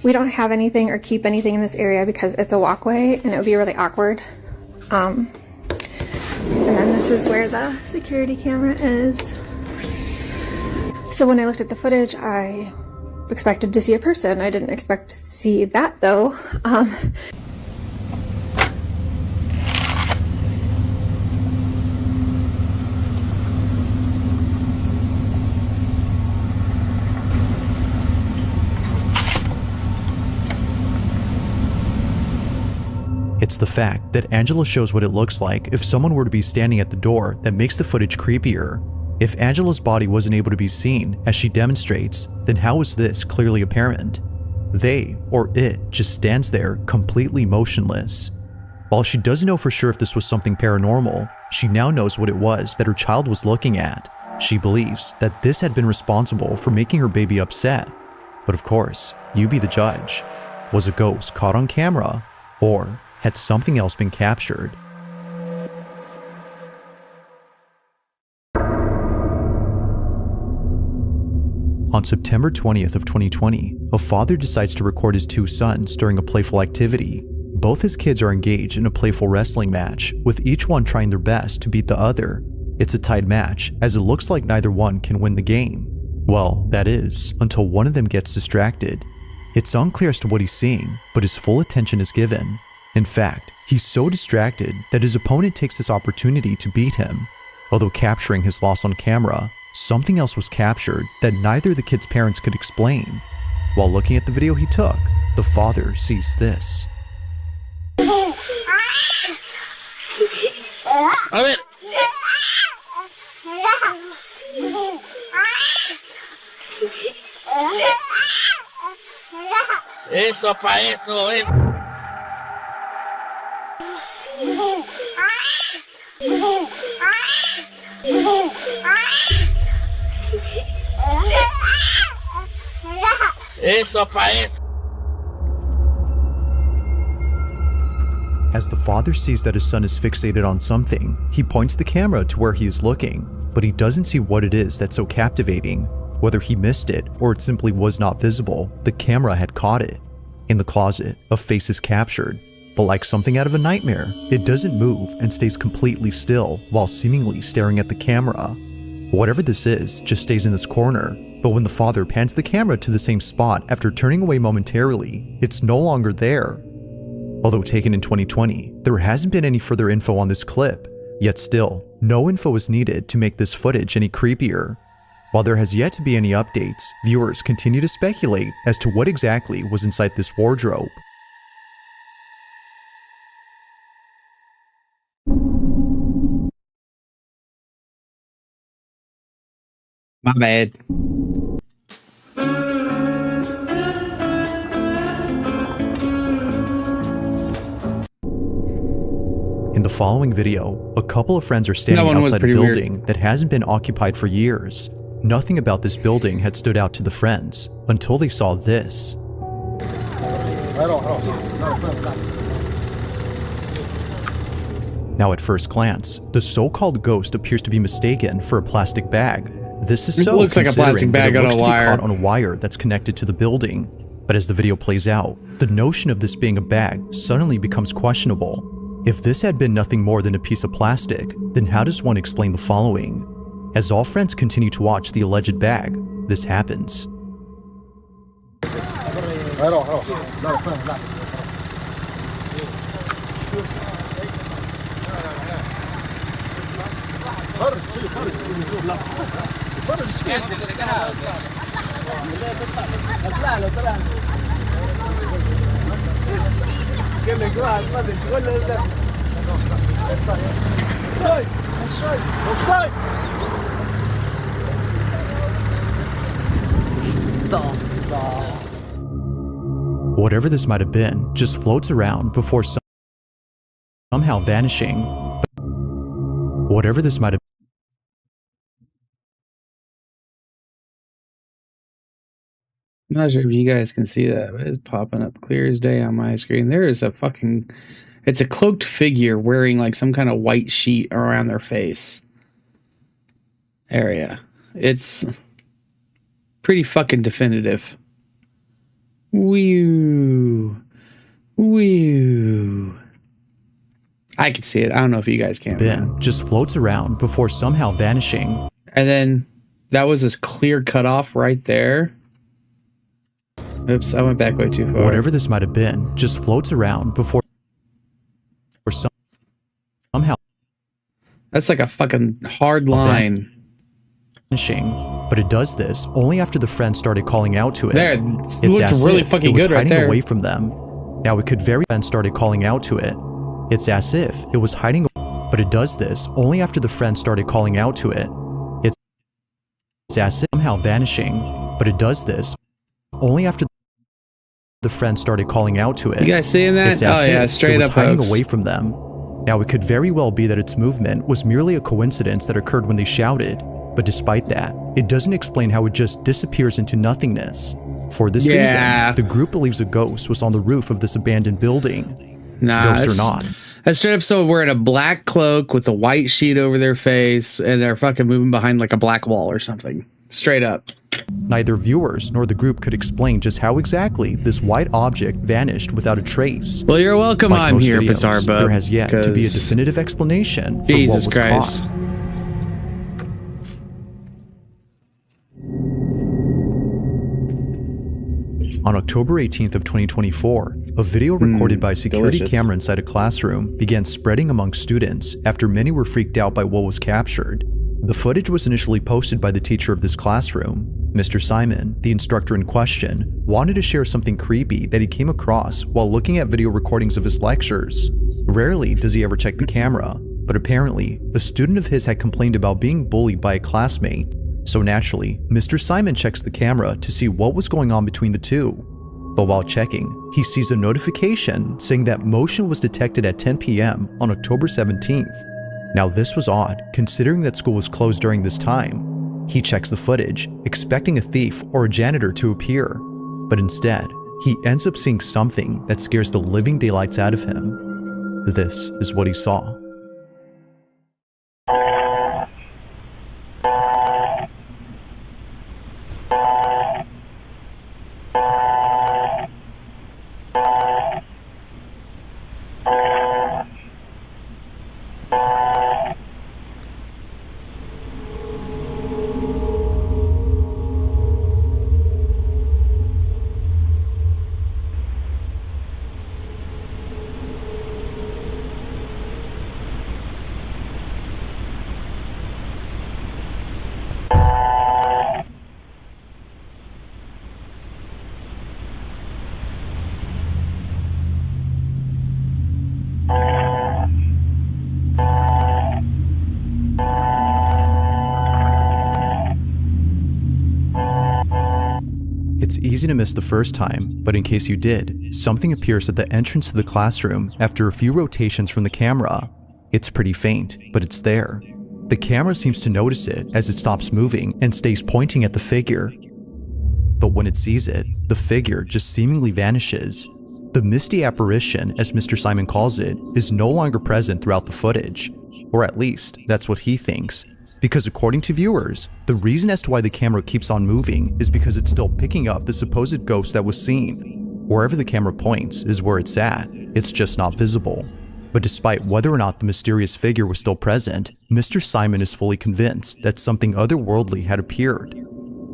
We don't have anything or keep anything in this area because it's a walkway and it would be really awkward. And then this is where the security camera is. So when I looked at the footage, I expected to see a person. I didn't expect to see that though. It's the fact that Angela shows what it looks like if someone were to be standing at the door that makes the footage creepier. If Angela's body wasn't able to be seen, as she demonstrates, then how is this clearly apparent? They, or it, just stands there completely motionless. While she doesn't know for sure if this was something paranormal, she now knows what it was that her child was looking at. She believes that this had been responsible for making her baby upset. But of course, you be the judge. Was a ghost caught on camera, or had something else been captured? On September 20th of 2020, a father decides to record his two sons during a playful activity. Both his kids are engaged in a playful wrestling match, with each one trying their best to beat the other. It's a tied match, as it looks like neither one can win the game. Well, that is, until one of them gets distracted. It's unclear as to what he's seeing, but his full attention is given. In fact, he's so distracted that his opponent takes this opportunity to beat him. Although capturing his loss on camera, something else was captured that neither the kid's parents could explain. While looking at the video he took, the father sees this. A ver. Eso pa eso es. Eso pa eso. As the father sees that his son is fixated on something, he points the camera to where he is looking, but he doesn't see what it is that's so captivating. Whether he missed it or it simply was not visible, the camera had caught it. In the closet, a face is captured, but like something out of a nightmare, it doesn't move and stays completely still while seemingly staring at the camera. Whatever this is just stays in this corner, but when the father pans the camera to the same spot after turning away momentarily, it's no longer there. Although taken in 2020, there hasn't been any further info on this clip, yet still, no info is needed to make this footage any creepier. While there has yet to be any updates, viewers continue to speculate as to what exactly was inside this wardrobe. My bad. In the following video, a couple of friends are standing outside a building that hasn't been occupied for years. Nothing about this building had stood out to the friends until they saw this. Now at first glance, the so-called ghost appears to be mistaken for a plastic bag. This is so looks like a plastic bag on a wire. Caught on a wire that's connected to the building. But as the video plays out, the notion of this being a bag suddenly becomes questionable. If this had been nothing more than a piece of plastic, then how does one explain the following? As all friends continue to watch the alleged bag, this happens. Whatever this might have been just floats around before somehow vanishing. Whatever this might have I'm not sure if you guys can see that, but it's popping up clear as day on my screen. There is a fucking It's a cloaked figure wearing like some kind of white sheet around their face area. It's pretty fucking definitive. Woo. Woo. I can see it. I don't know if you guys can. Ben just floats around before somehow vanishing. And then that was this clear cutoff right there. Oops, I went back way too far. Whatever this might have been just floats around before somehow. That's like a fucking hard line. Vanishing, but it does this only after the friend started calling out to it. There, it's looked as really if fucking it was good right hiding there. away from them. Now it could very friend started calling out to it. It's as if it was hiding, but it does this only after the friend started calling out to it. It's as if somehow vanishing, but it does this only after the friend started calling out to it. You guys seeing that? It's as Oh yeah, if straight it was up hiding hoax. away from them. Now it could very well be that its movement was merely a coincidence that occurred when they shouted, but despite that, it doesn't explain how it just disappears into nothingness. For this reason, the group believes a ghost was on the roof of this abandoned building. Nah, Ghost or not. That's straight up someone wearing a black cloak with a white sheet over their face, and they're fucking moving behind like a black wall or something. Straight up. Neither viewers nor the group could explain just how exactly this white object vanished without a trace. Well, you're welcome. Like I'm most here, videos, Bizarre Bub. there has yet to be a 'cause definitive explanation for Jesus what was Christ. caught. On October 18th of 2024, a video recorded by a security delicious. camera inside a classroom began spreading among students after many were freaked out by what was captured. The footage was initially posted by the teacher of this classroom. Mr. Simon, the instructor in question, wanted to share something creepy that he came across while looking at video recordings of his lectures. Rarely does he ever check the camera, but apparently, a student of his had complained about being bullied by a classmate. So naturally, Mr. Simon checks the camera to see what was going on between the two. But while checking, he sees a notification saying that motion was detected at 10 p.m. on October 17th. Now this was odd, considering that school was closed during this time. He checks the footage, expecting a thief or a janitor to appear. But instead, he ends up seeing something that scares the living daylights out of him. This is what he saw. It's easy to miss the first time, but in case you did, something appears at the entrance to the classroom after a few rotations from the camera. It's pretty faint, but it's there. The camera seems to notice it as it stops moving and stays pointing at the figure. But when it sees it, the figure just seemingly vanishes. The misty apparition, as Mr. Simon calls it, is no longer present throughout the footage. Or at least, that's what he thinks. Because according to viewers, the reason as to why the camera keeps on moving is because it's still picking up the supposed ghost that was seen. Wherever the camera points is where it's at, it's just not visible. But despite whether or not the mysterious figure was still present, Mr. Simon is fully convinced that something otherworldly had appeared.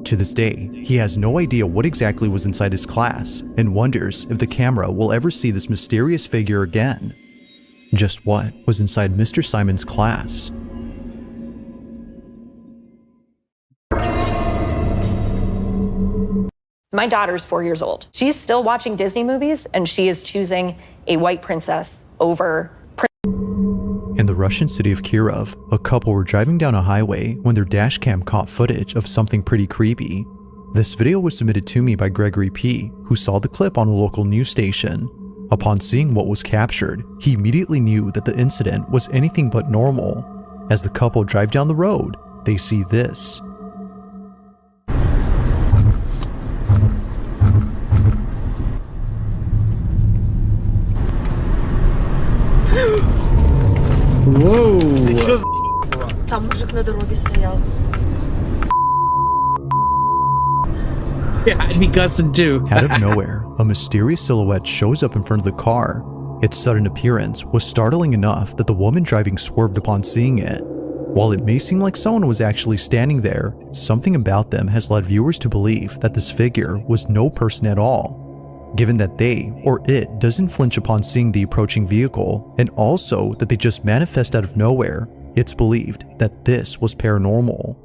To this day, he has no idea what exactly was inside his class and wonders if the camera will ever see this mysterious figure again. Just what was inside Mr. Simon's class? My daughter's 4 years old. She's still watching Disney movies, and she is choosing a white princess over In the Russian city of Kirov, a couple were driving down a highway when their dashcam caught footage of something pretty creepy. This video was submitted to me by Gregory P., who saw the clip on a local news station. Upon seeing what was captured, he immediately knew that the incident was anything but normal. As the couple drive down the road, they see this. Там мужик на дороге стоял. Yeah, I'd be gutsing too. Out of nowhere, a mysterious silhouette shows up in front of the car. Its sudden appearance was startling enough that the woman driving swerved upon seeing it. While it may seem like someone was actually standing there, something about them has led viewers to believe that this figure was no person at all, given that they, or it, doesn't flinch upon seeing the approaching vehicle, and also that they just manifest out of nowhere. It's believed that this was paranormal.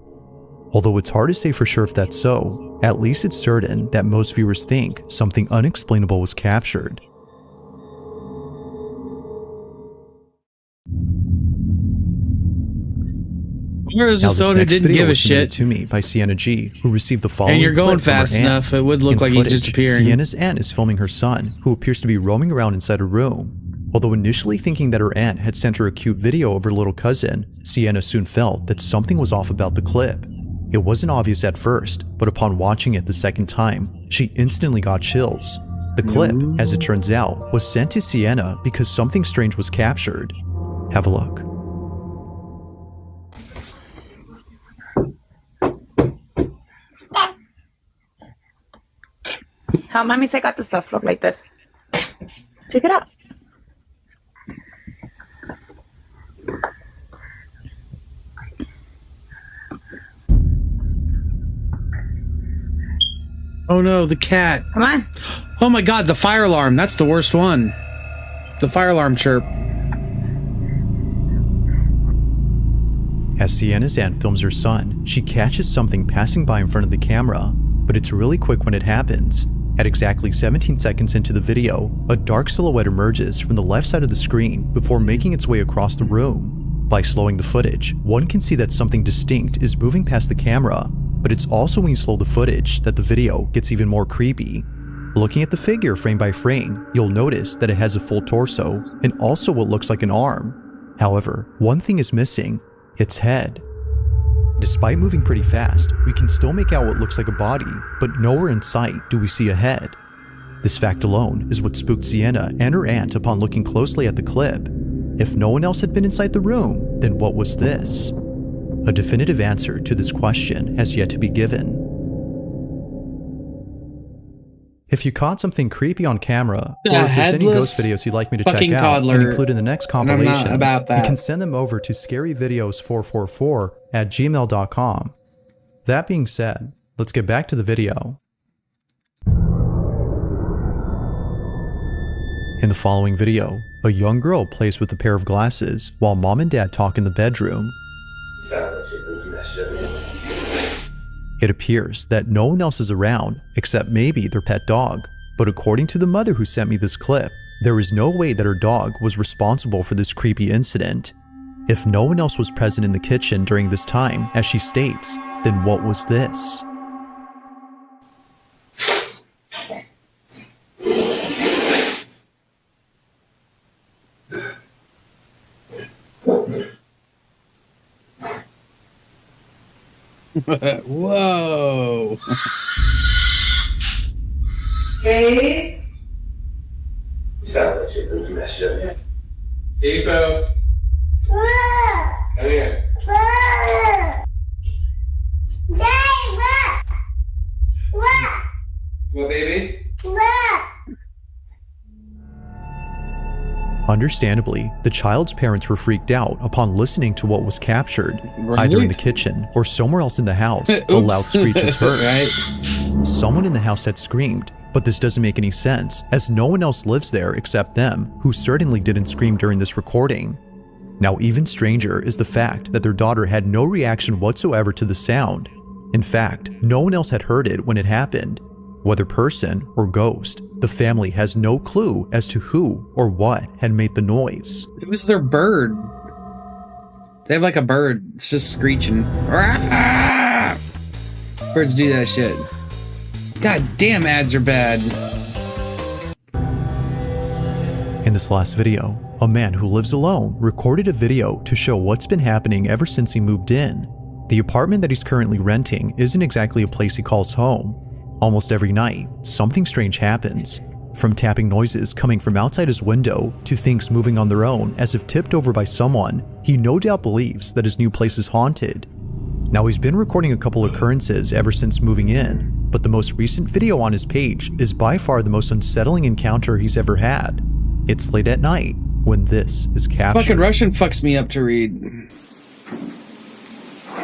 Although it's hard to say for sure if that's so, at least it's certain that most viewers think something unexplainable was captured. Whereas Now, this this owner next didn't video give a was submitted shit. to me by Sienna G, who received the following And you're going clip from her fast aunt. enough, it would look In like he's footage, disappearing. Sienna's aunt is filming her son, who appears to be roaming around inside a room. Although initially thinking that her aunt had sent her a cute video of her little cousin, Sienna soon felt that something was off about the clip. It wasn't obvious at first, but upon watching it the second time, she instantly got chills. The clip, as it turns out, was sent to Sienna because something strange was captured. Have a look. How mommy take out the stuff look like this? Take it out. Oh no, the cat. Come on. Oh my god, the fire alarm. That's the worst one. The fire alarm chirp. As Sienna's aunt films her son, she catches something passing by in front of the camera, but it's really quick when it happens. At exactly 17 seconds into the video, a dark silhouette emerges from the left side of the screen before making its way across the room. By slowing the footage, one can see that something distinct is moving past the camera, but it's also when you slow the footage that the video gets even more creepy. Looking at the figure frame by frame, you'll notice that it has a full torso and also what looks like an arm. However, one thing is missing: its head. Despite moving pretty fast, we can still make out what looks like a body, but nowhere in sight do we see a head. This fact alone is what spooked Sienna and her aunt upon looking closely at the clip. If no one else had been inside the room, then what was this? A definitive answer to this question has yet to be given. If you caught something creepy on camera, or if there's any ghost videos you'd like me to check out and include in the next compilation, you can send them over to scaryvideos444@gmail.com. That being said, let's get back to the video. In the following video, a young girl plays with a pair of glasses while mom and dad talk in the bedroom. It appears that no one else is around except maybe their pet dog, but according to the mother who sent me this clip, there is no way that her dog was responsible for this creepy incident. If no one else was present in the kitchen during this time, as she states, then what was this? Whoa. Hey. You sound like you're thinking that shit. Hey, Bo. Come here. What, baby? Understandably, the child's parents were freaked out upon listening to what was captured, either in the kitchen or somewhere else in the house. A loud screech is heard. Right? Someone in the house had screamed, but this doesn't make any sense, as no one else lives there except them, who certainly didn't scream during this recording. Now, even stranger is the fact that their daughter had no reaction whatsoever to the sound. In fact, no one else had heard it when it happened. Whether person or ghost, the family has no clue as to who or what had made the noise. It was their bird. They have like a bird. It's just screeching. Birds do that shit. God damn, ads are bad. In this last video, a man who lives alone recorded a video to show what's been happening ever since he moved in. The apartment that he's currently renting isn't exactly a place he calls home. Almost every night, something strange happens. From tapping noises coming from outside his window to things moving on their own as if tipped over by someone, he no doubt believes that his new place is haunted. Now, he's been recording a couple occurrences ever since moving in, but the most recent video on his page is by far the most unsettling encounter he's ever had. It's late at night when this is captured. Fucking Russian fucks me up to read.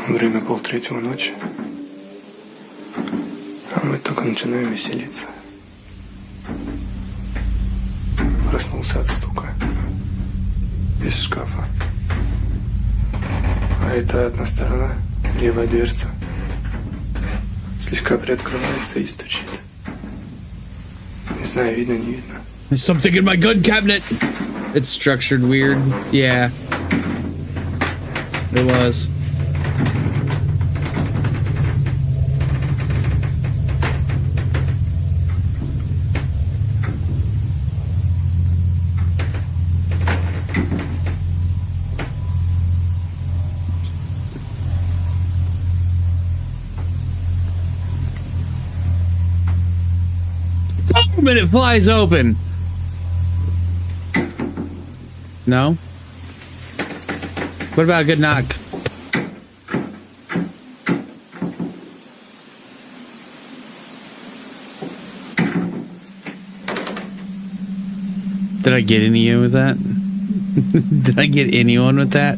Время 2:30 ночи. А мы только начинаем веселиться. Проснулся от стука. Из шкафа. А это одна сторона, левая дверца. Слегка приоткрывается и стучит. Не знаю, видно, не видно. There's something in my gun cabinet. It's structured weird. Yeah. It was. Oh, but it flies open. No? What about a good knock? Did I get any with that? Did I get anyone with that?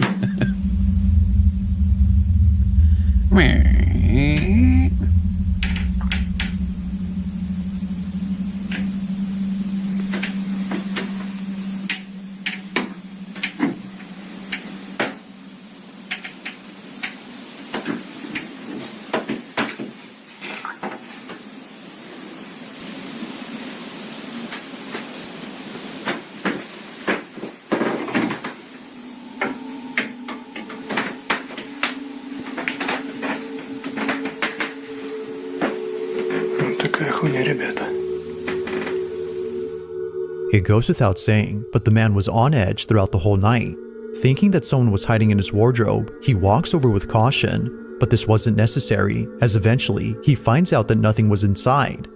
It goes without saying, but the man was on edge throughout the whole night. Thinking that someone was hiding in his wardrobe, he walks over with caution, but this wasn't necessary, as eventually he finds out that nothing was inside.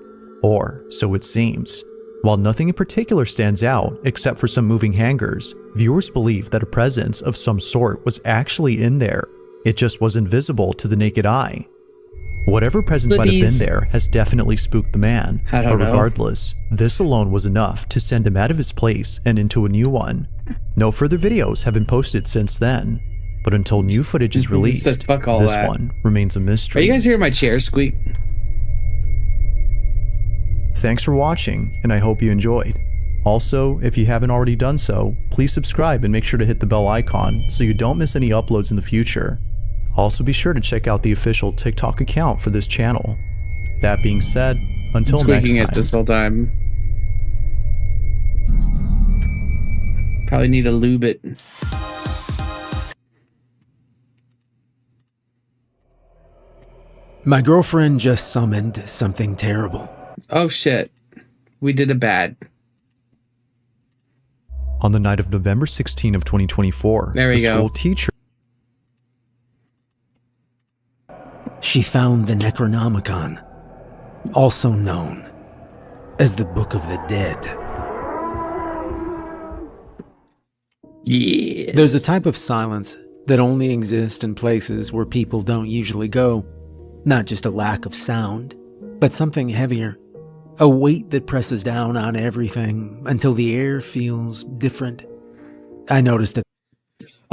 Or so it seems. While nothing in particular stands out except for some moving hangers, viewers believe that a presence of some sort was actually in there. It just wasn't visible to the naked eye. Whatever presence might have been there has definitely spooked the man, but regardless, this alone was enough to send him out of his place and into a new one. No further videos have been posted since then, but until new footage is released, this one remains a mystery. Are you guys hearing my chair squeak? Thanks for watching, and I hope you enjoyed. Also, if you haven't already done so, please subscribe and make sure to hit the bell icon so you don't miss any uploads in the future. Also, be sure to check out the official TikTok account for this channel. That being said, until next time. It this whole time. Probably need to lube it. My girlfriend just summoned something terrible. Oh shit. We did a bad. On the night of November 16 of 2024, a school teacher. She found the Necronomicon, also known as the Book of the Dead. Yes. There's a type of silence that only exists in places where people don't usually go. Not just a lack of sound, but something heavier. A weight that presses down on everything until the air feels different. I noticed it.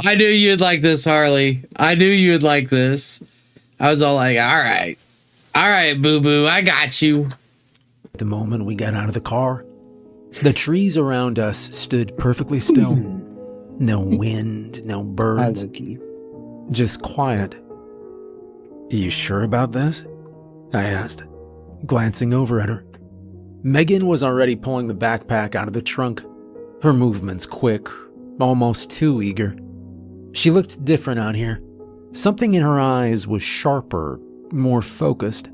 I knew you'd like this, Harley. I knew you'd like this. I was all like, all right, boo-boo, I got you. The moment we got out of the car, the trees around us stood perfectly still. No wind, no birds, just quiet. You sure about this? I asked, glancing over at her. Megan was already pulling the backpack out of the trunk, her movements quick, almost too eager. She looked different out here. Something in her eyes was sharper, more focused.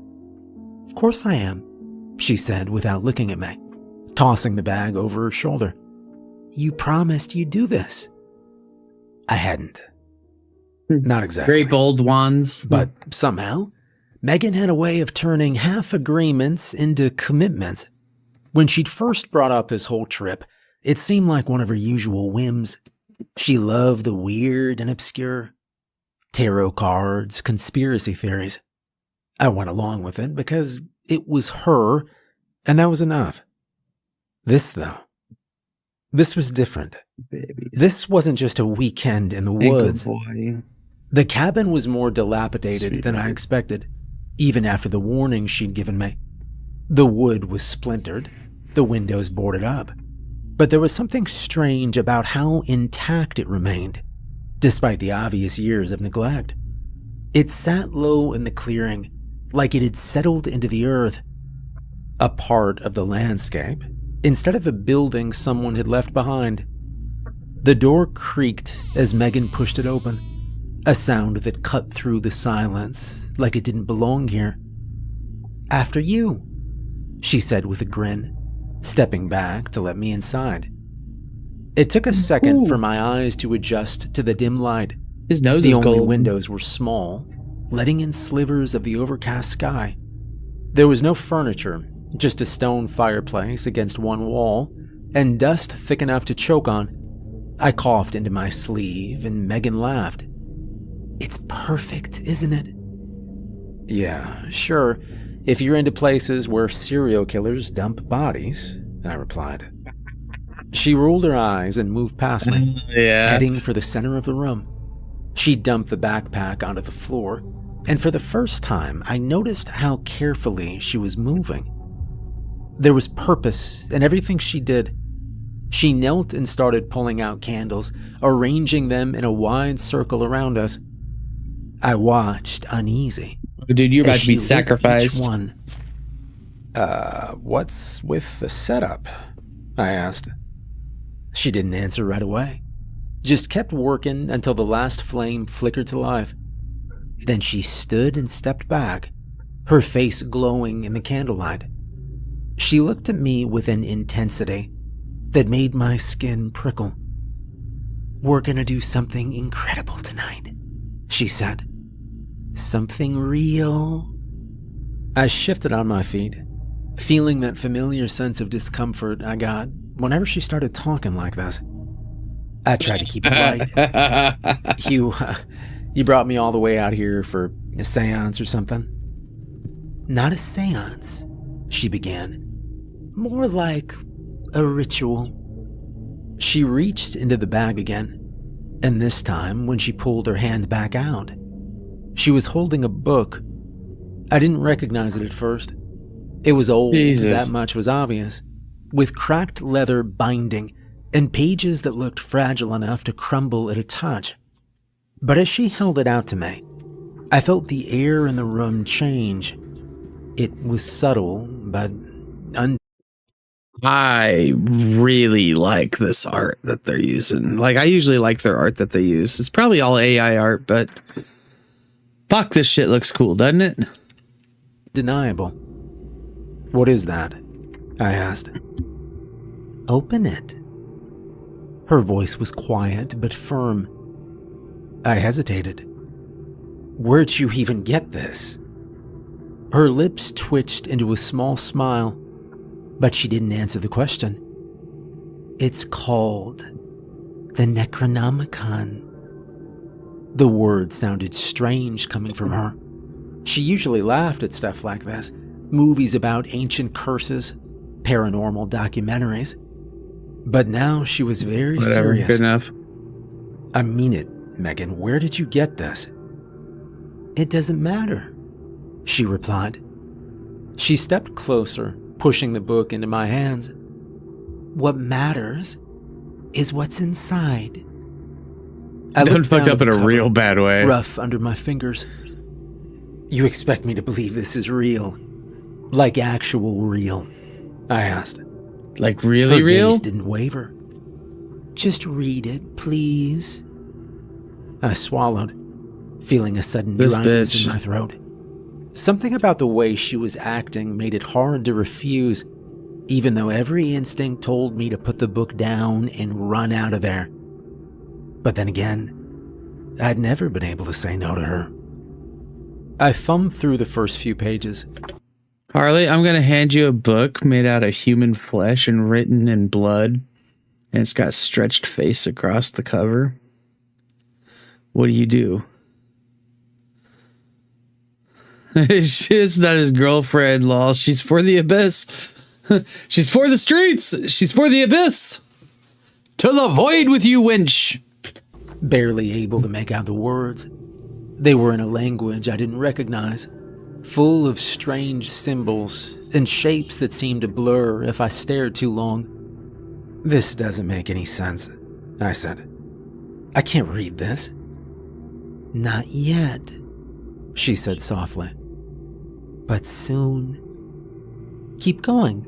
Of course I am, she said without looking at me, tossing the bag over her shoulder. You promised you'd do this. I hadn't. Not exactly. Great bold ones. But somehow, Megan had a way of turning half agreements into commitments. When she'd first brought up this whole trip, it seemed like one of her usual whims. She loved the weird and obscure. Tarot cards, conspiracy theories. I went along with it because it was her, and that was enough. This, though, this was different. Babies. This wasn't just a weekend in the woods. Boy. The cabin was more dilapidated than I expected, even after the warning she'd given me. The wood was splintered, the windows boarded up, but there was something strange about how intact it remained, despite the obvious years of neglect. It sat low in the clearing, like it had settled into the earth, a part of the landscape, instead of a building someone had left behind. The door creaked as Megan pushed it open, a sound that cut through the silence like it didn't belong here. "After you," she said with a grin, stepping back to let me inside. It took a second for my eyes to adjust to the dim light. His nose is gold. The only windows were small, letting in slivers of the overcast sky. There was no furniture, just a stone fireplace against one wall, and dust thick enough to choke on. I coughed into my sleeve, and Megan laughed. "It's perfect, isn't it?" "Yeah, sure, if you're into places where serial killers dump bodies," I replied. She rolled her eyes and moved past me, heading for the center of the room. She dumped the backpack onto the floor, and for the first time, I noticed how carefully she was moving. There was purpose in everything she did. She knelt and started pulling out candles, arranging them in a wide circle around us. I watched, uneasy. Dude, you're about to be sacrificed. One. What's with the setup?" I asked. She didn't answer right away, just kept working until the last flame flickered to life. Then she stood and stepped back, her face glowing in the candlelight. She looked at me with an intensity that made my skin prickle. "We're gonna do something incredible tonight," she said. "Something real." I shifted on my feet, feeling that familiar sense of discomfort I got whenever she started talking like this. I tried to keep it light. You brought me all the way out here for a seance or something?" "Not a seance," she began. "More like a ritual." She reached into the bag again, and this time when she pulled her hand back out, she was holding a book. I didn't recognize it at first. It was old, that much was obvious, with cracked leather binding and pages that looked fragile enough to crumble at a touch. But as she held it out to me, I felt the air in the room change. It was subtle, but I really like this art that they're using. Like, I usually like their art that they use. It's probably all AI art, but fuck, this shit looks cool, doesn't it? Undeniable. "What is that?" I asked. "Open it." Her voice was quiet but firm. I hesitated. "Where'd you even get this?" Her lips twitched into a small smile, but she didn't answer the question. "It's called the Necronomicon." The word sounded strange coming from her. She usually laughed at stuff like this, movies about ancient curses, paranormal documentaries. But now she was very serious. Good enough. "I mean it, Megan. Where did you get this?" "It doesn't matter," she replied. She stepped closer, pushing the book into my hands. "What matters is what's inside." I Don't fuck up in a real bad way. Rough under my fingers. "You expect me to believe this is real? Like actual real?" I asked. "Like really Her real?" gaze didn't waver. "Just read it, please." I swallowed, feeling a sudden dryness in my throat. Something about the way she was acting made it hard to refuse, even though every instinct told me to put the book down and run out of there. But then again, I'd never been able to say no to her. I thumbed through the first few pages. Harley, I'm going to hand you a book made out of human flesh and written in blood. And it's got stretched face across the cover. What do you do? It's not his girlfriend, lol. She's for the abyss. She's for the streets. She's for the abyss. To the void with you, wench. Barely able to make out the words. They were in a language I didn't recognize, full of strange symbols and shapes that seemed to blur if I stared too long. This doesn't make any sense, I said. I can't read this. Not yet, she said softly. But soon. Keep going.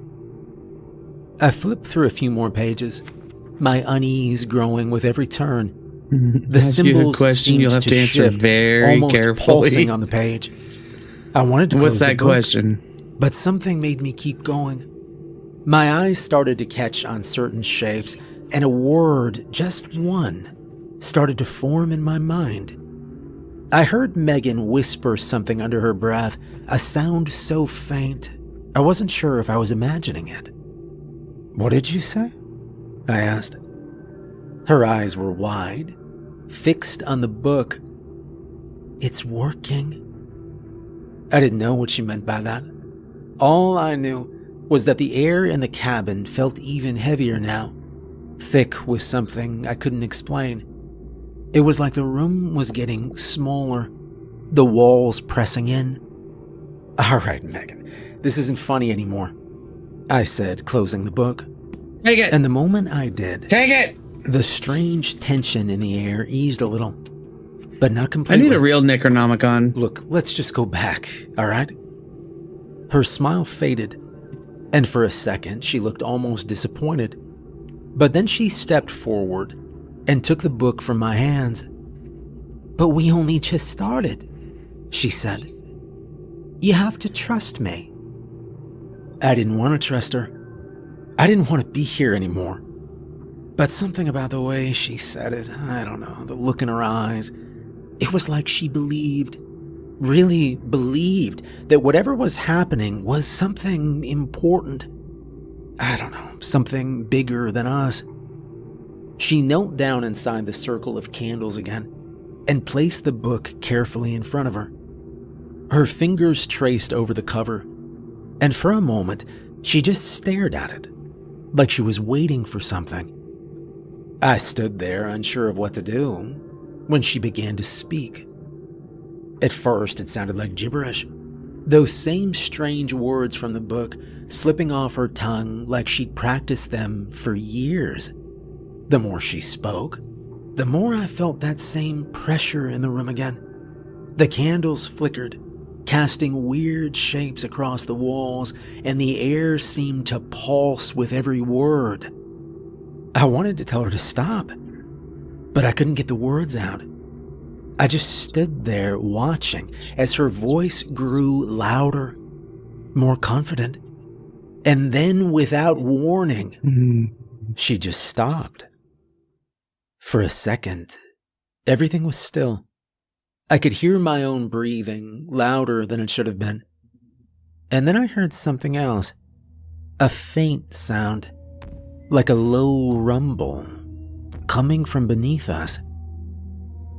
I flipped through a few more pages, my unease growing with every turn. The symbols question you'll have to answer very carefully. Pulsing on the page. I wanted to close What's that the book, question? but something made me keep going. My eyes started to catch on certain shapes, and a word, just one, started to form in my mind. I heard Megan whisper something under her breath, a sound so faint, I wasn't sure if I was imagining it. What did you say? I asked. Her eyes were wide, fixed on the book. It's working. I didn't know what she meant by that. All I knew was that the air in the cabin felt even heavier now, thick with something I couldn't explain. It was like the room was getting smaller, the walls pressing in. All right, Megan, this isn't funny anymore, I said, closing the book. Take it! And the moment I did, take it! The strange tension in the air eased a little, but not completely. I need a real Necronomicon. Look, let's just go back, all right? Her smile faded, and for a second she looked almost disappointed. But then she stepped forward and took the book from my hands. But we only just started, she said. You have to trust me. I didn't want to trust her. I didn't want to be here anymore. But something about the way she said it, I don't know, the look in her eyes, it was like she believed, really believed, that whatever was happening was something important. I don't know, something bigger than us. She knelt down inside the circle of candles again and placed the book carefully in front of her. Her fingers traced over the cover, and for a moment, she just stared at it, like she was waiting for something. I stood there, unsure of what to do, when she began to speak. At first, it sounded like gibberish, those same strange words from the book slipping off her tongue like she'd practiced them for years. The more she spoke, the more I felt that same pressure in the room again. The candles flickered, casting weird shapes across the walls, and the air seemed to pulse with every word. I wanted to tell her to stop, but I couldn't get the words out. I just stood there watching as her voice grew louder, more confident, and then without warning, she just stopped. For a second, everything was still. I could hear my own breathing, louder than it should have been. And then I heard something else, a faint sound, like a low rumble, coming from beneath us.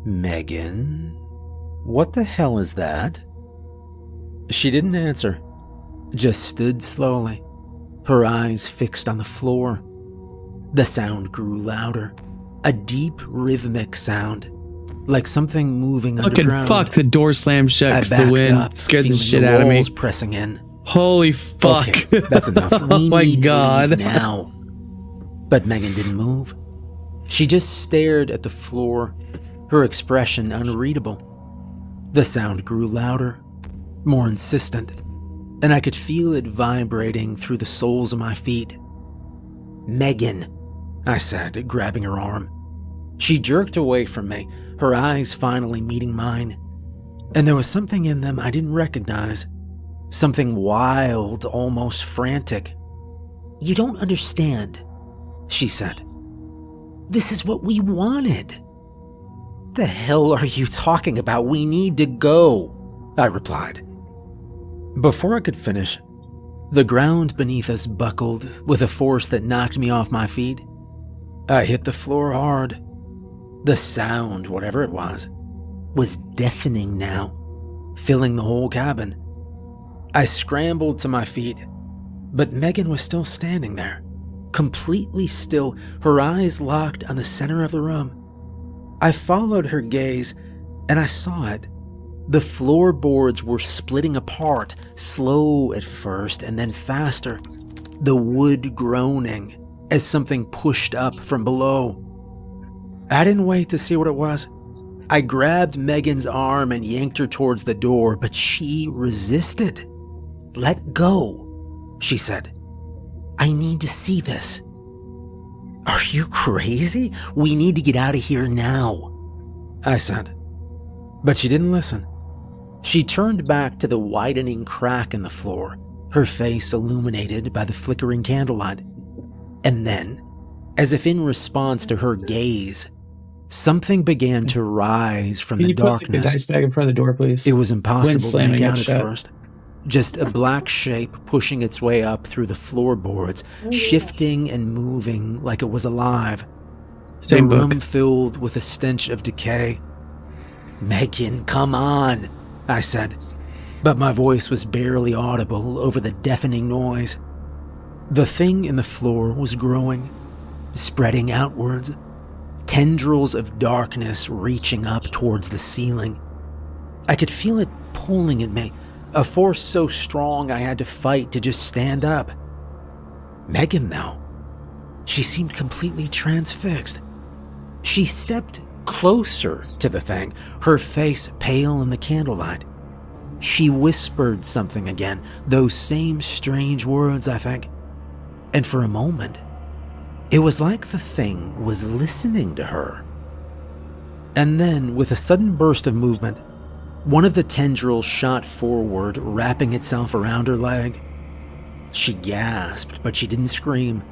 Megan, what the hell is that? She didn't answer, just stood slowly, her eyes fixed on the floor. The sound grew louder, a deep rhythmic sound, like something moving underground. Fuck, the door slammed shut because the wind scared the shit out of me. Pressing in. Holy fuck. Okay, that's enough. Oh my god. Now. But Megan didn't move. She just stared at the floor, her expression unreadable. The sound grew louder, more insistent, and I could feel it vibrating through the soles of my feet. Megan, I said, grabbing her arm. She jerked away from me, her eyes finally meeting mine, and there was something in them I didn't recognize, something wild, almost frantic. You don't understand, she said. This is what we wanted. The hell are you talking about? We need to go, I replied. Before I could finish, The ground beneath us buckled with a force that knocked me off my feet. I hit the floor hard. The sound, whatever it was deafening now, filling the whole cabin. I scrambled to my feet, but Megan was still standing there, completely still, her eyes locked on the center of the room. I followed her gaze, and I saw it. The floorboards were splitting apart, slow at first and then faster, the wood groaning as something pushed up from below. I didn't wait to see what it was. I grabbed Megan's arm and yanked her towards the door, but she resisted. "Let go," she said. "I need to see this." "Are you crazy? We need to get out of here now," I said. But she didn't listen. She turned back to the widening crack in the floor, her face illuminated by the flickering candlelight. And then, as if in response to her gaze, something began to rise from the darkness. Can you put the dice bag in front of the door, please? It was impossible to make out at shut. first. Just a black shape pushing its way up through the floorboards, shifting and moving like it was alive. Same the book. room filled with a stench of decay. "Megan, come on," I said, but my voice was barely audible over the deafening noise. The thing in the floor was growing, spreading outwards, tendrils of darkness reaching up towards the ceiling. I could feel it pulling at me, a force so strong I had to fight to just stand up. Megan, though, she seemed completely transfixed. She stepped closer to the thing, her face pale in the candlelight. She whispered something again, those same strange words, I think. And for a moment, it was like the thing was listening to her. And then, with a sudden burst of movement, one of the tendrils shot forward, wrapping itself around her leg. She gasped, but she didn't scream,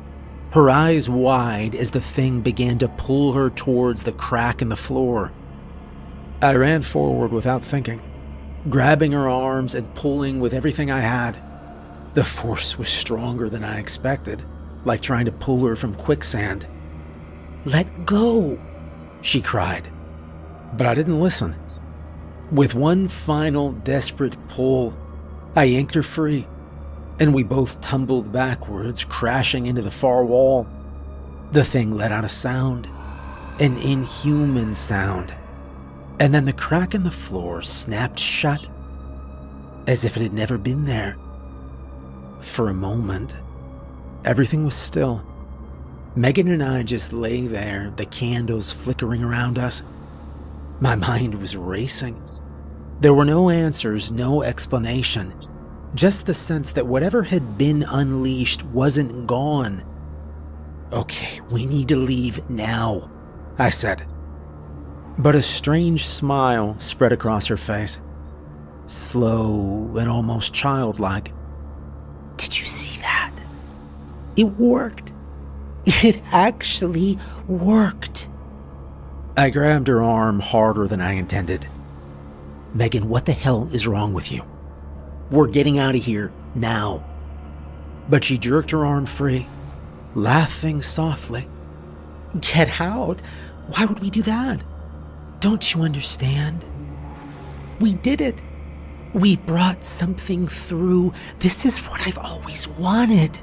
her eyes wide as the thing began to pull her towards the crack in the floor. I ran forward without thinking, grabbing her arms and pulling with everything I had. The force was stronger than I expected, like trying to pull her from quicksand. "Let go," she cried. But I didn't listen. With one final desperate pull, I yanked her free, and we both tumbled backwards, crashing into the far wall. The thing let out a sound, an inhuman sound, and then the crack in the floor snapped shut, as if it had never been there. For a moment, everything was still. Megan and I just lay there, the candles flickering around us. My mind was racing. There were no answers, no explanation, just the sense that whatever had been unleashed wasn't gone. "Okay, we need to leave now," I said. But a strange smile spread across her face, slow and almost childlike. "Did you see that? It worked. It actually worked." I grabbed her arm harder than I intended. "Megan, what the hell is wrong with you? We're getting out of here now." But she jerked her arm free, laughing softly. "Get out? Why would we do that? Don't you understand? We did it. We brought something through. This is what I've always wanted."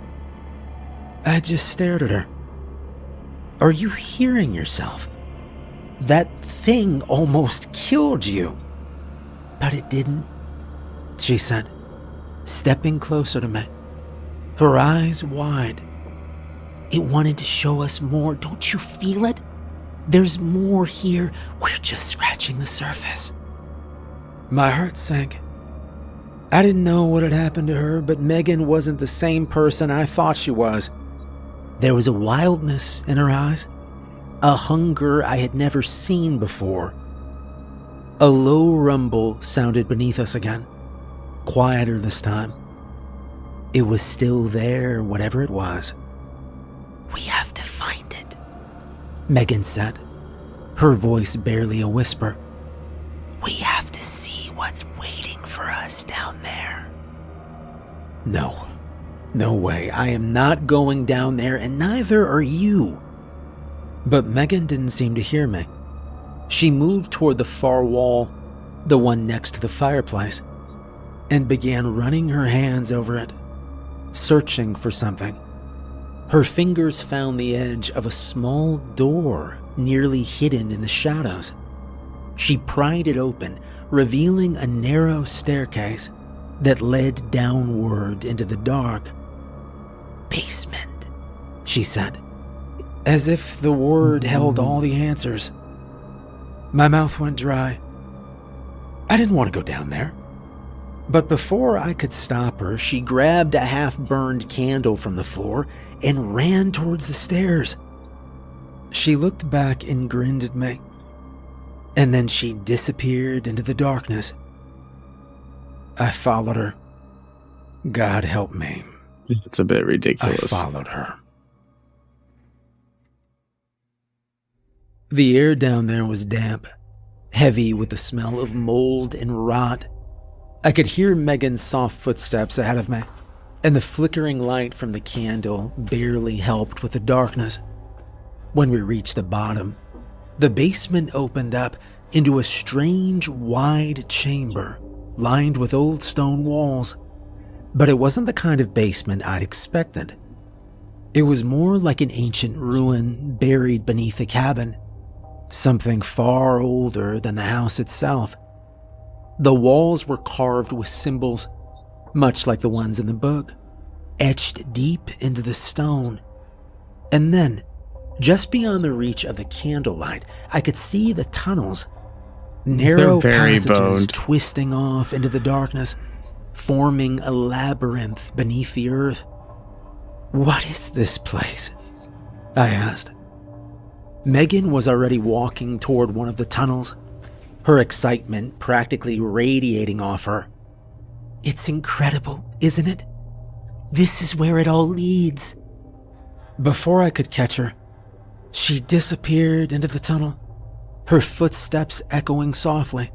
I just stared at her. "Are you hearing yourself? That thing almost killed you." "But it didn't," she said, stepping closer to me, her eyes wide. "It wanted to show us more. Don't you feel it? There's more here. We're just scratching the surface." My heart sank. I didn't know what had happened to her, but Megan wasn't the same person I thought she was. There was a wildness in her eyes, a hunger I had never seen before. A low rumble sounded beneath us again, quieter this time. It was still there, whatever it was. "We have to find it," Megan said, her voice barely a whisper. "We have to see what's waiting for us down there." No, No way, I am not going down there, and neither are you. But Megan didn't seem to hear me. She moved toward the far wall, the one next to the fireplace, and began running her hands over it, searching for something. Her fingers found the edge of a small door nearly hidden in the shadows. She pried it open, revealing a narrow staircase that led downward into the dark. "Basement," she said, as if the word held all the answers. My mouth went dry. I didn't want to go down there. But before I could stop her, she grabbed a half-burned candle from the floor and ran towards the stairs. She looked back and grinned at me, and then she disappeared into the darkness. I followed her. God help me. It's a bit ridiculous. I followed her. The air down there was damp, heavy with the smell of mold and rot. I could hear Megan's soft footsteps ahead of me, and the flickering light from the candle barely helped with the darkness. When we reached the bottom, the basement opened up into a strange, wide chamber lined with old stone walls. But it wasn't the kind of basement I'd expected. It was more like an ancient ruin buried beneath a cabin, something far older than the house itself. The walls were carved with symbols, much like the ones in the book, etched deep into the stone. And then, just beyond the reach of the candlelight, I could see the tunnels, narrow passages twisting off into the darkness, forming a labyrinth beneath the earth. "What is this place?" I asked. Megan was already walking toward one of the tunnels, her excitement practically radiating off her. "It's incredible, isn't it? This is where it all leads." Before I could catch her, she disappeared into the tunnel, her footsteps echoing softly.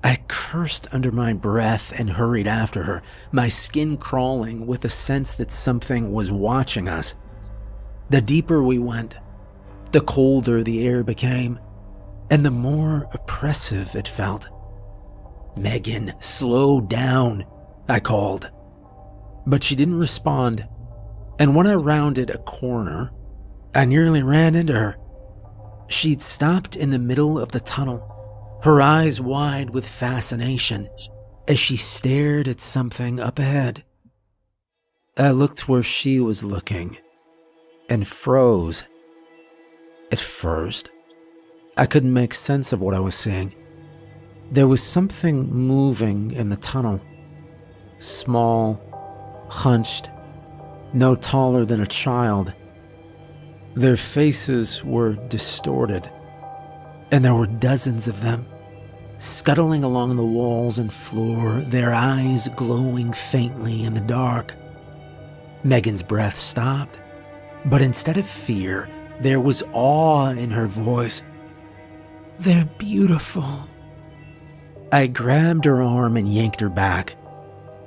I cursed under my breath and hurried after her, my skin crawling with a sense that something was watching us. The deeper we went, the colder the air became, and the more oppressive it felt. "Megan, slow down," I called. But she didn't respond, and when I rounded a corner, I nearly ran into her. She'd stopped in the middle of the tunnel, her eyes wide with fascination as she stared at something up ahead. I looked where she was looking and froze. At first, I couldn't make sense of what I was seeing. There was something moving in the tunnel. Small, hunched, no taller than a child. Their faces were distorted, and there were dozens of them, scuttling along the walls and floor, their eyes glowing faintly in the dark. Megan's breath stopped, but instead of fear, there was awe in her voice. "They're beautiful." I grabbed her arm and yanked her back.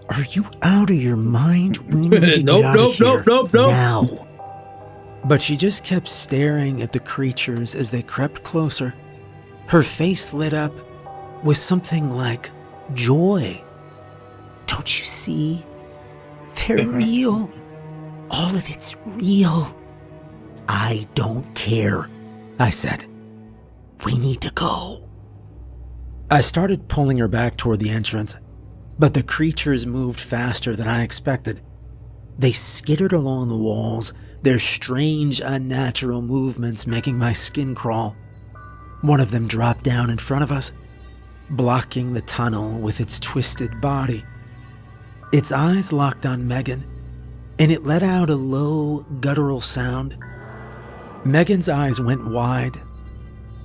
"Are you out of your mind? We need to get out of here now." But she just kept staring at the creatures as they crept closer. Her face lit up with something like joy. "Don't you see? They're real. All of it's real." "I don't care," I said. "We need to go." I started pulling her back toward the entrance, but the creatures moved faster than I expected. They skittered along the walls, their strange, unnatural movements making my skin crawl. One of them dropped down in front of us, blocking the tunnel with its twisted body. Its eyes locked on Megan, and it let out a low, guttural sound. Megan's eyes went wide,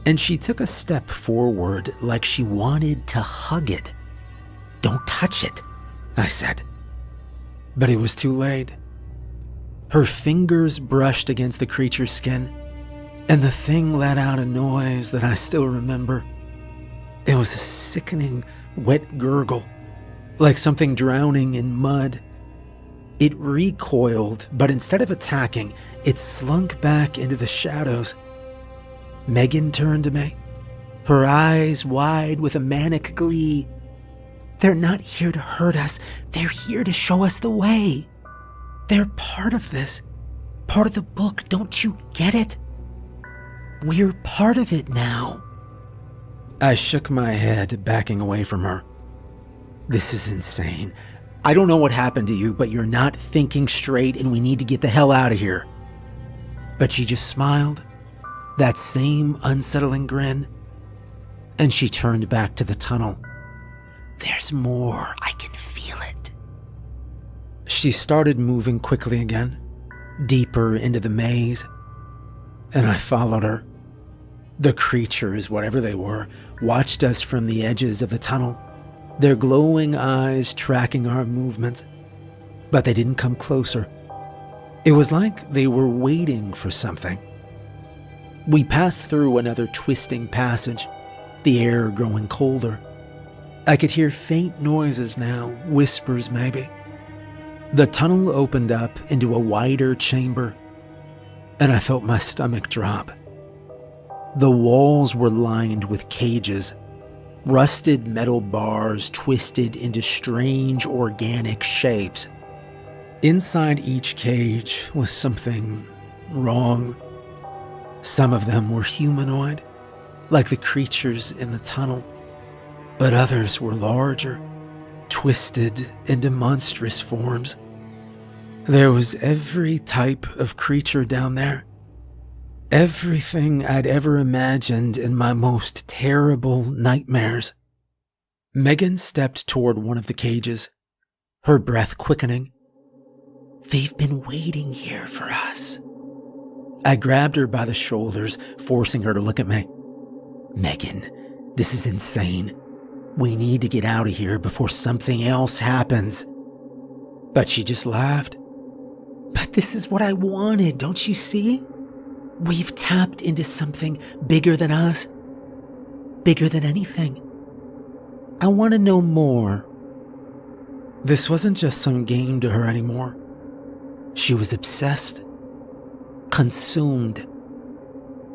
and she took a step forward like she wanted to hug it. "Don't touch it," I said. But it was too late. Her fingers brushed against the creature's skin, and the thing let out a noise that I still remember. It was a sickening, wet gurgle, like something drowning in mud. It recoiled, but instead of attacking, it slunk back into the shadows. Megan turned to me, her eyes wide with a manic glee. They're not here to hurt us. They're here to show us the way. They're part of this. Part of the book. Don't you get it? We're part of it now. I shook my head, backing away from her. This is insane. I don't know what happened to you, but you're not thinking straight and we need to get the hell out of here. But she just smiled, that same unsettling grin, and she turned back to the tunnel. There's more. I can feel it. She started moving quickly again, deeper into the maze, and I followed her. The creatures, whatever they were, watched us from the edges of the tunnel, their glowing eyes tracking our movements, but they didn't come closer. It was like they were waiting for something. We passed through another twisting passage, the air growing colder. I could hear faint noises now, whispers maybe. The tunnel opened up into a wider chamber, and I felt my stomach drop. The walls were lined with cages, rusted metal bars twisted into strange organic shapes. Inside each cage was something wrong. Some of them were humanoid, like the creatures in the tunnel, but others were larger, twisted into monstrous forms. There was every type of creature down there. Everything I'd ever imagined in my most terrible nightmares. Megan stepped toward one of the cages, her breath quickening. They've been waiting here for us. I grabbed her by the shoulders, forcing her to look at me. Megan, this is insane. We need to get out of here before something else happens. But she just laughed. But this is what I wanted, don't you see? We've tapped into something bigger than us, bigger than anything. I want to know more. This wasn't just some game to her anymore. She was obsessed, consumed.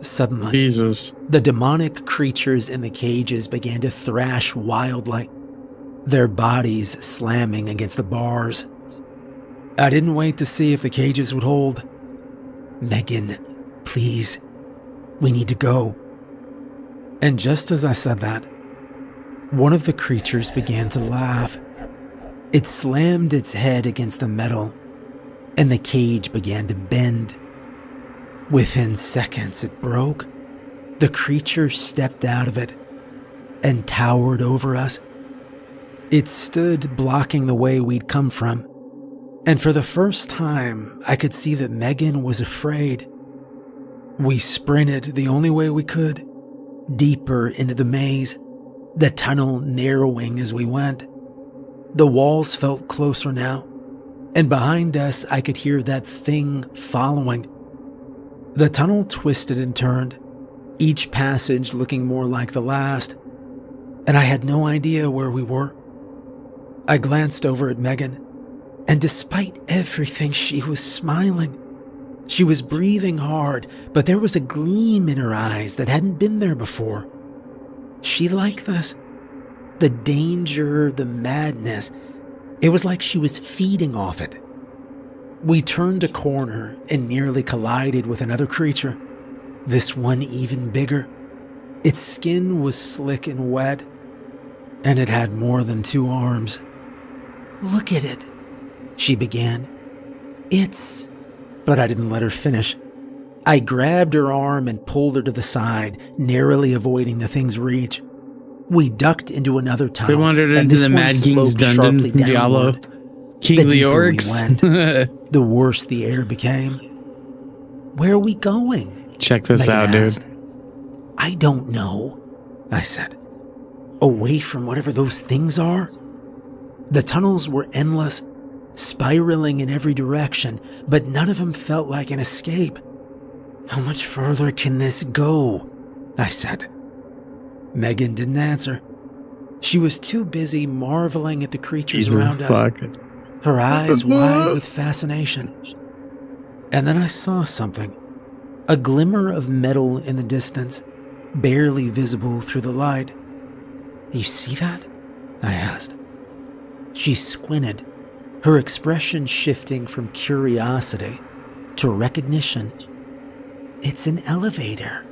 Suddenly, Jesus. The demonic creatures in the cages began to thrash wildly, their bodies slamming against the bars. I didn't wait to see if the cages would hold. Megan, please, we need to go. And just as I said that, one of the creatures began to laugh. It slammed its head against the metal, and the cage began to bend. Within seconds, it broke. The creature stepped out of it and towered over us. It stood blocking the way we'd come from, and for the first time, I could see that Megan was afraid. We sprinted the only way we could, deeper into the maze, the tunnel narrowing as we went. The walls felt closer now, and behind us I could hear that thing following. The tunnel twisted and turned, each passage looking more like the last, and I had no idea where we were. I glanced over at Megan, and despite everything, she was smiling. She was breathing hard, but there was a gleam in her eyes that hadn't been there before. She liked this. The danger, the madness. It was like she was feeding off it. We turned a corner and nearly collided with another creature, this one even bigger. Its skin was slick and wet, and it had more than 2 arms. Look at it, she began. But I didn't let her finish. I grabbed her arm and pulled her to the side, narrowly avoiding the thing's reach. We ducked into another tunnel. We wandered into the Mad King's dungeon from Diablo. King of the Orcs. The worse the air became. Where are we going? Check this out, dude. I don't know, I said. Away from whatever those things are? The tunnels were endless, spiraling in every direction, but none of them felt like an escape. How much further can this go? I said. Megan didn't answer. She was too busy marveling at the creatures around us. her eyes wide with fascination. And then I saw something. A glimmer of metal in the distance, barely visible through the light. You see that? I asked. She squinted, her expression shifting from curiosity to recognition. It's an elevator.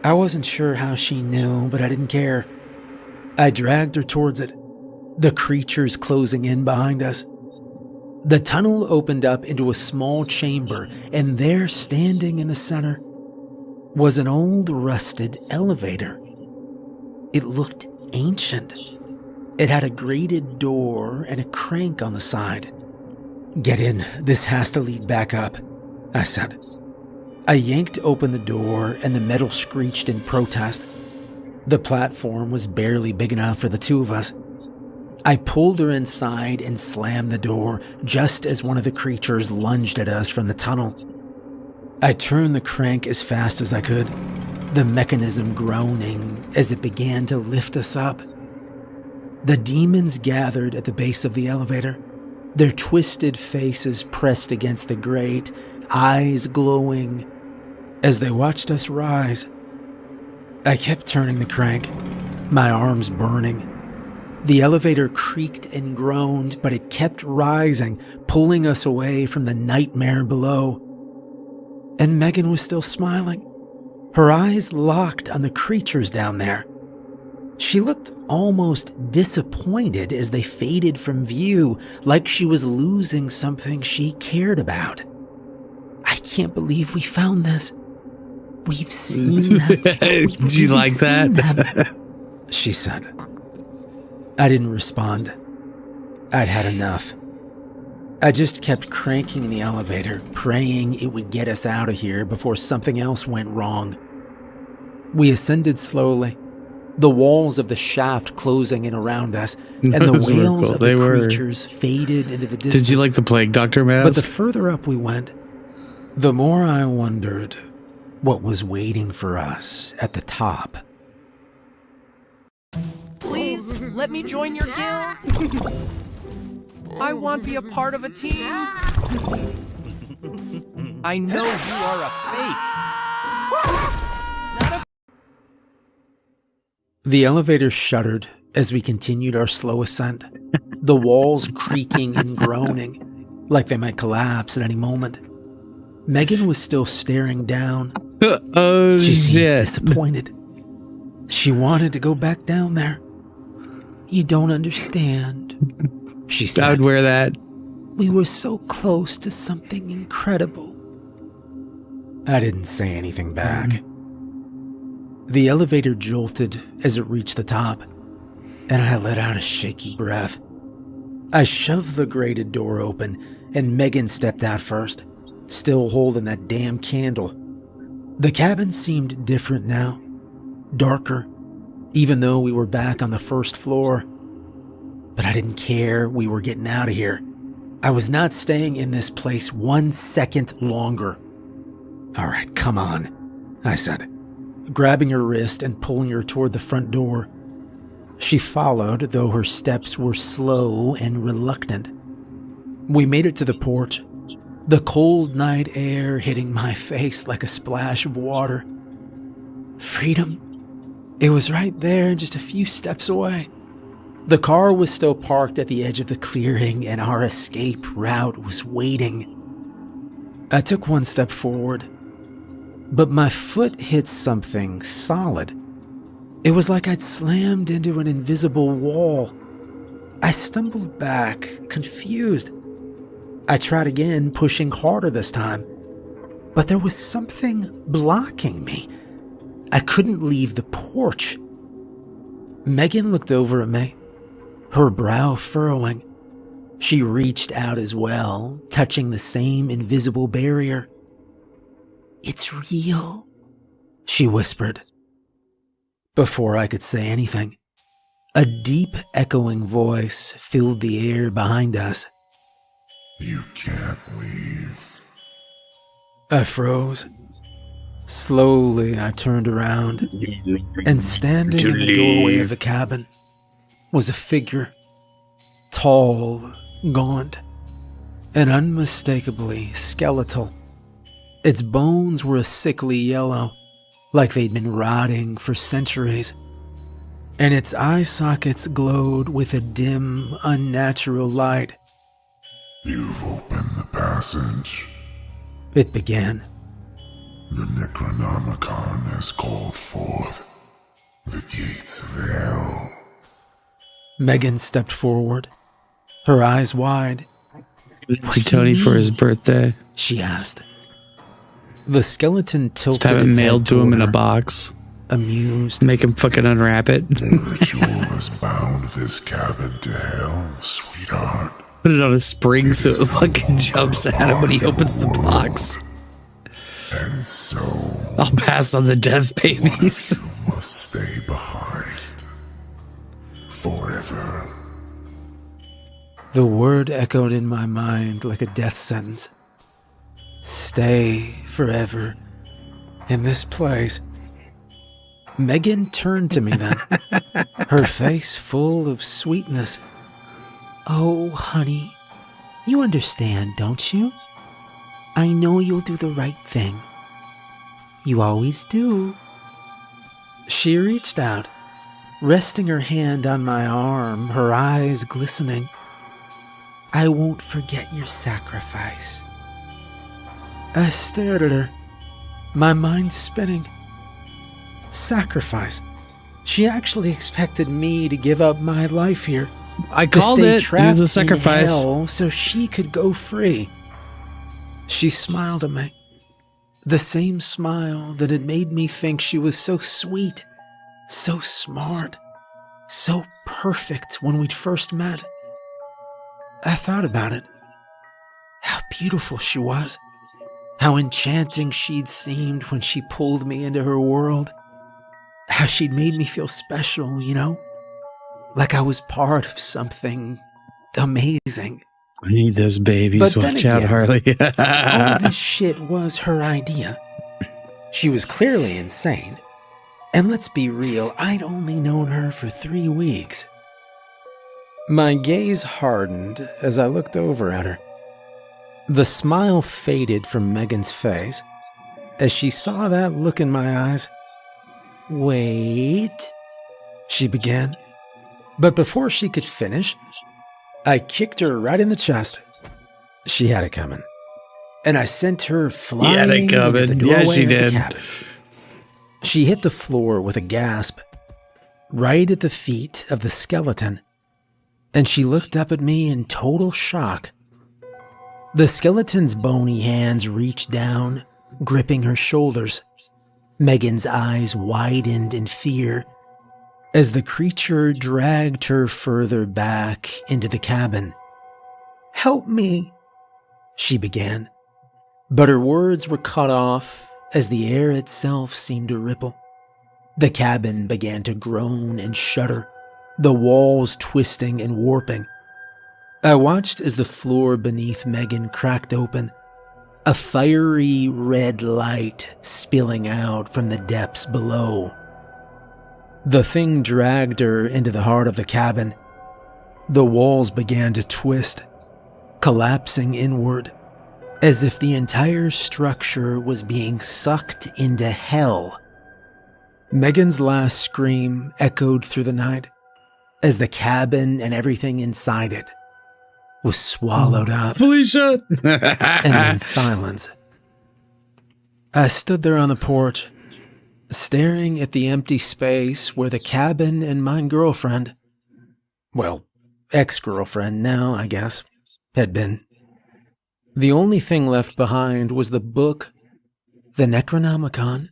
I wasn't sure how she knew, but I didn't care. I dragged her towards it, the creatures closing in behind us. The tunnel opened up into a small chamber, and there, standing in the center, was an old rusted elevator. It looked ancient. It had a grated door and a crank on the side. "Get in, this has to lead back up," I said. I yanked open the door and the metal screeched in protest. The platform was barely big enough for the two of us. I pulled her inside and slammed the door just as one of the creatures lunged at us from the tunnel. I turned the crank as fast as I could, the mechanism groaning as it began to lift us up. The demons gathered at the base of the elevator, their twisted faces pressed against the grate, eyes glowing as they watched us rise. I kept turning the crank, my arms burning. The elevator creaked and groaned, but it kept rising, pulling us away from the nightmare below. And Megan was still smiling, her eyes locked on the creatures down there. She looked almost disappointed as they faded from view, like she was losing something she cared about. "I can't believe we found this. We've seen them. Do you like that?" She said. I didn't respond. I'd had enough. I just kept cranking the elevator, praying it would get us out of here before something else went wrong. We ascended slowly, the walls of the shaft closing in around us, and the wails of the creatures faded into the distance. Did you like the plague doctor mask? But the further up we went, the more I wondered what was waiting for us at the top. Please, let me join your guild. I want to be a part of a team. I know you are a fake. The elevator shuddered as we continued our slow ascent, the walls creaking and groaning like they might collapse at any moment. Megan was still staring down. Oh, she seemed disappointed. She wanted to go back down there. "You don't understand," she said. I would wear that. "We were so close to something incredible." I didn't say anything back. The elevator jolted as it reached the top, and I let out a shaky breath. I shoved the grated door open, and Megan stepped out first, still holding that damn candle. The cabin seemed different now, darker, even though we were back on the first floor. But I didn't care. We were getting out of here. I was not staying in this place 1 second longer. "All right, come on," I said, grabbing her wrist and pulling her toward the front door. She followed, though her steps were slow and reluctant. We made it to the porch, the cold night air hitting my face like a splash of water. Freedom. It was right there, just a few steps away. The car was still parked at the edge of the clearing, and our escape route was waiting. I took 1 step forward, but my foot hit something solid. It was like I'd slammed into an invisible wall. I stumbled back, confused. I tried again, pushing harder this time, but there was something blocking me. I couldn't leave the porch. Megan looked over at me, her brow furrowing. She reached out as well, touching the same invisible barrier. "It's real," she whispered. Before I could say anything, a deep echoing voice filled the air behind us. "You can't leave." I froze. Slowly, I turned around, and standing in the doorway of the cabin was a figure, tall, gaunt, and unmistakably skeletal. Its bones were a sickly yellow, like they'd been rotting for centuries, and its eye sockets glowed with a dim, unnatural light. You've opened the passage. It began. The Necronomicon has called forth the gates of hell. Megan stepped forward, her eyes wide. To Tony for his birthday, she asked. The skeleton tilted. Just have it its mailed head to him in a toward her, box. Amused. Make him fucking unwrap it. The ritual has bound this cabin to hell, sweetheart. Put it on a spring so it fucking jumps at him when he opens the box. And so I'll pass on the death babies. you must stay behind. Forever. The word echoed in my mind like a death sentence. Stay forever in this place. Megan turned to me then, her face full of sweetness. Oh, honey, you understand, don't you? I know you'll do the right thing. You always do. She reached out, resting her hand on my arm, her eyes glistening. I won't forget your sacrifice. I stared at her, my mind spinning. Sacrifice. She actually expected me to give up my life here. I called it. It was a sacrifice. Hell so she could go free. She smiled at me. The same smile that had made me think she was so sweet, so smart, so perfect when we'd first met. I thought about it. How beautiful she was. How enchanting she'd seemed when she pulled me into her world. How she'd made me feel special, you know? Like I was part of something amazing. I need those babies. But Watch then out, again, Harley. all this shit was her idea. She was clearly insane. And let's be real, I'd only known her for 3 weeks. My gaze hardened as I looked over at her. The smile faded from Megan's face as she saw that look in my eyes. Wait, she began. But before she could finish, I kicked her right in the chest. She had it coming. And I sent her flying into the doorway Yeah, she of the did. cabin. She hit the floor with a gasp, right at the feet of the skeleton, and she looked up at me in total shock. The skeleton's bony hands reached down, gripping her shoulders. Megan's eyes widened in fear as the creature dragged her further back into the cabin. Help me, she began, but her words were cut off as the air itself seemed to ripple. The cabin began to groan and shudder, the walls twisting and warping. I watched as the floor beneath Megan cracked open, a fiery red light spilling out from the depths below. The thing dragged her into the heart of the cabin. The walls began to twist, collapsing inward, as if the entire structure was being sucked into hell. Megan's last scream echoed through the night as the cabin and everything inside it was swallowed up. Felicia! And then silence. I stood there on the porch, staring at the empty space where the cabin and my girlfriend, well, ex-girlfriend now, I guess, had been. The only thing left behind was the book, the Necronomicon,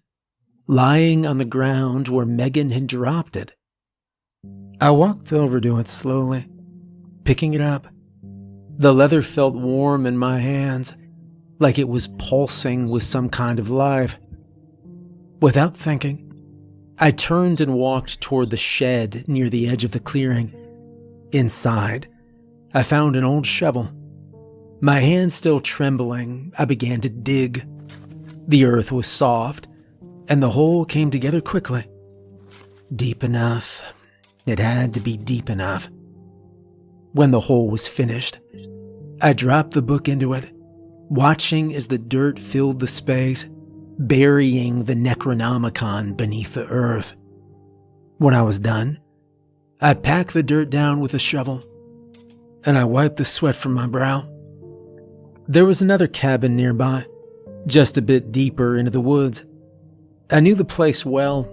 lying on the ground where Megan had dropped it. I walked over to it slowly, picking it up. The leather felt warm in my hands, like it was pulsing with some kind of life. Without thinking, I turned and walked toward the shed near the edge of the clearing. Inside, I found an old shovel. My hands still trembling, I began to dig. The earth was soft, and the hole came together quickly. Deep enough. It had to be deep enough. When the hole was finished, I dropped the book into it, watching as the dirt filled the space, burying the Necronomicon beneath the earth. When I was done, I packed the dirt down with a shovel, and I wiped the sweat from my brow. There was another cabin nearby, just a bit deeper into the woods. I knew the place well.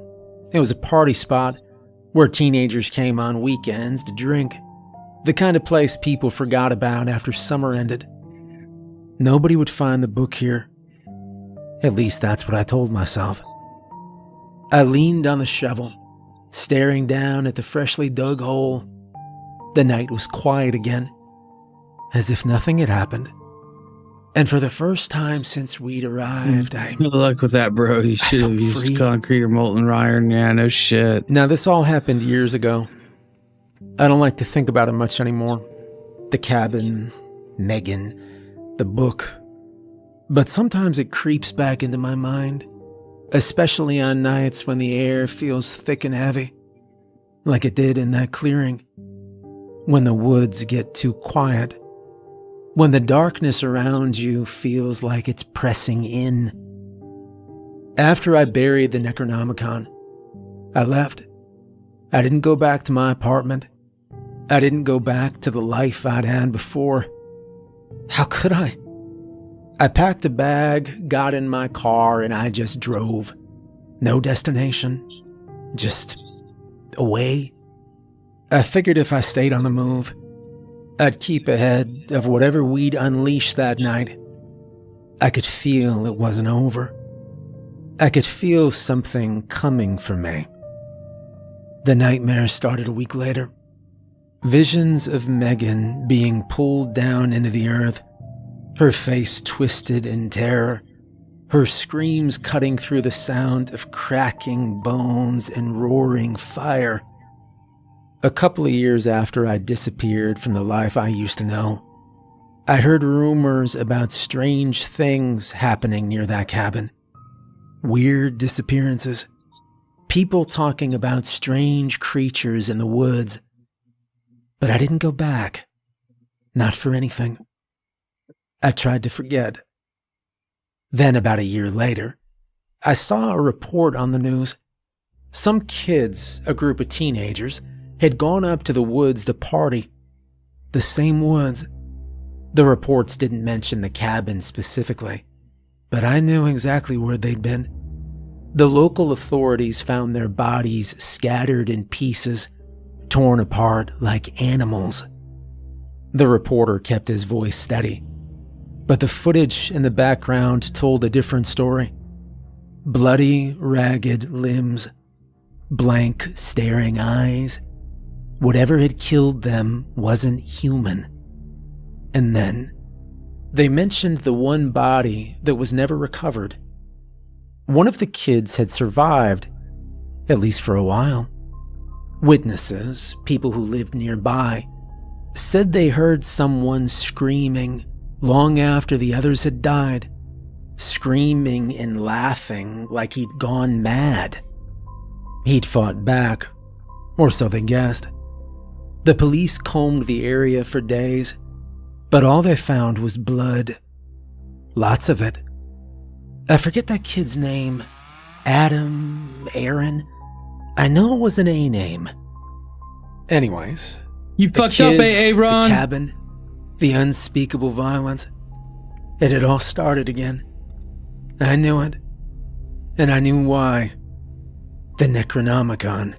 It was a party spot where teenagers came on weekends to drink, the kind of place people forgot about after summer ended. Nobody would find the book here. At least that's what I told myself. I leaned on the shovel, staring down at the freshly dug hole. The night was quiet again, as if nothing had happened. And for the first time since we'd arrived, Good luck with that, bro. You should have used concrete or molten iron. Yeah, no shit. Now, this all happened years ago. I don't like to think about it much anymore. The cabin, Megan, the book. But sometimes it creeps back into my mind, especially on nights when the air feels thick and heavy, like it did in that clearing, when the woods get too quiet, when the darkness around you feels like it's pressing in. After I buried the Necronomicon, I left. I didn't go back to my apartment. I didn't go back to the life I'd had before. How could I? I packed a bag, got in my car, and I just drove. No destination. Just away. I figured if I stayed on the move, I'd keep ahead of whatever we'd unleash that night. I could feel it wasn't over. I could feel something coming for me. The nightmare started a week later. Visions of Megan being pulled down into the earth, her face twisted in terror, her screams cutting through the sound of cracking bones and roaring fire. A couple of years after I disappeared from the life I used to know, I heard rumors about strange things happening near that cabin. Weird disappearances. People talking about strange creatures in the woods. But I didn't go back. Not for anything. I tried to forget. Then about a year later, I saw a report on the news. Some kids, a group of teenagers, had gone up to the woods to party. The same woods. The reports didn't mention the cabin specifically, but I knew exactly where they'd been. The local authorities found their bodies scattered in pieces, torn apart like animals. The reporter kept his voice steady, but the footage in the background told a different story. Bloody, ragged limbs, blank, staring eyes. Whatever had killed them wasn't human. And then, they mentioned the one body that was never recovered. One of the kids had survived, at least for a while. Witnesses, people who lived nearby, said they heard someone screaming long after the others had died, screaming and laughing like he'd gone mad. He'd fought back, or so they guessed. The police combed the area for days, but all they found was blood. Lots of it. I forget that kid's name. Adam, Aaron. I know it was an A name. Anyways. You fucked up, AA Ron. The cabin. The unspeakable violence. It had all started again. I knew it. And I knew why. The Necronomicon,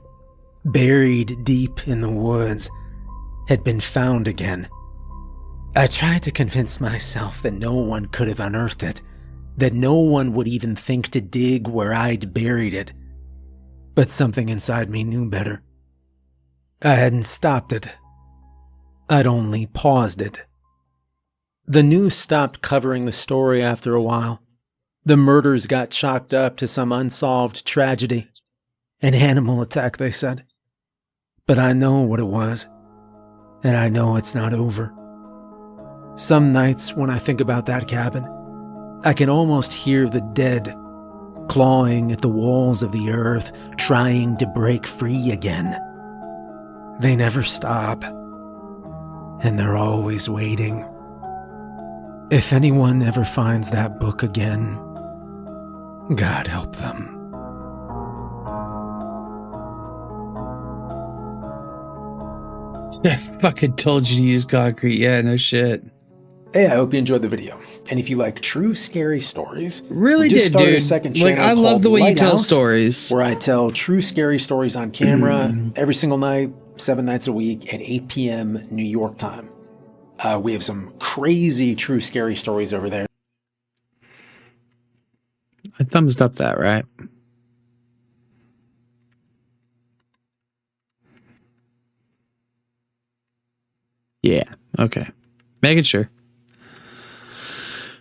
buried deep in the woods, had been found again. I tried to convince myself that no one could have unearthed it, that no one would even think to dig where I'd buried it. But something inside me knew better. I hadn't stopped it. I'd only paused it. The news stopped covering the story after a while. The murders got chalked up to some unsolved tragedy. An animal attack, they said. But I know what it was, and I know it's not over. Some nights when I think about that cabin, I can almost hear the dead clawing at the walls of the earth, trying to break free again. They never stop. and they're always waiting. If anyone ever finds that book again, God help them. I fucking told you to use concrete. Yeah, no shit. Hey, I hope you enjoyed the video. And if you like true scary stories, Really we just did, started a dude. second Like, channel I love called the way you tell Lighthouse, stories. where I tell true scary stories on camera every single night, 7 nights a week at 8 p.m. New York time. We have some crazy true scary stories over there. I thumbs up that, right? Yeah, okay. Making sure.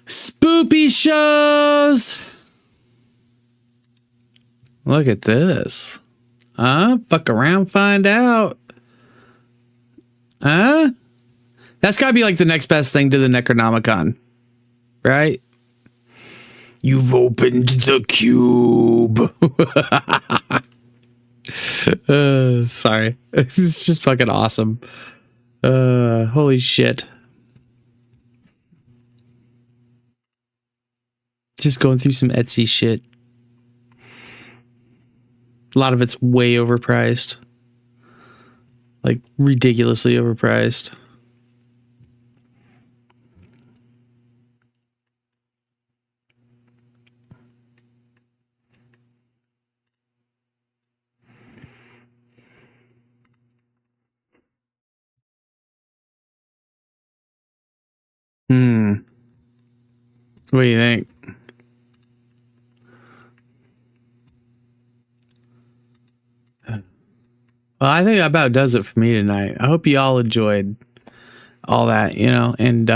Spoopy shows! Look at this. Fuck around, find out. That's gotta be like the next best thing to the Necronomicon. Right? You've opened the cube. Sorry. It's just fucking awesome. Holy shit. Just going through some Etsy shit. A lot of it's way overpriced. Like, ridiculously overpriced. What do you think? Well, I think that about does it for me tonight. I hope you all enjoyed all that, and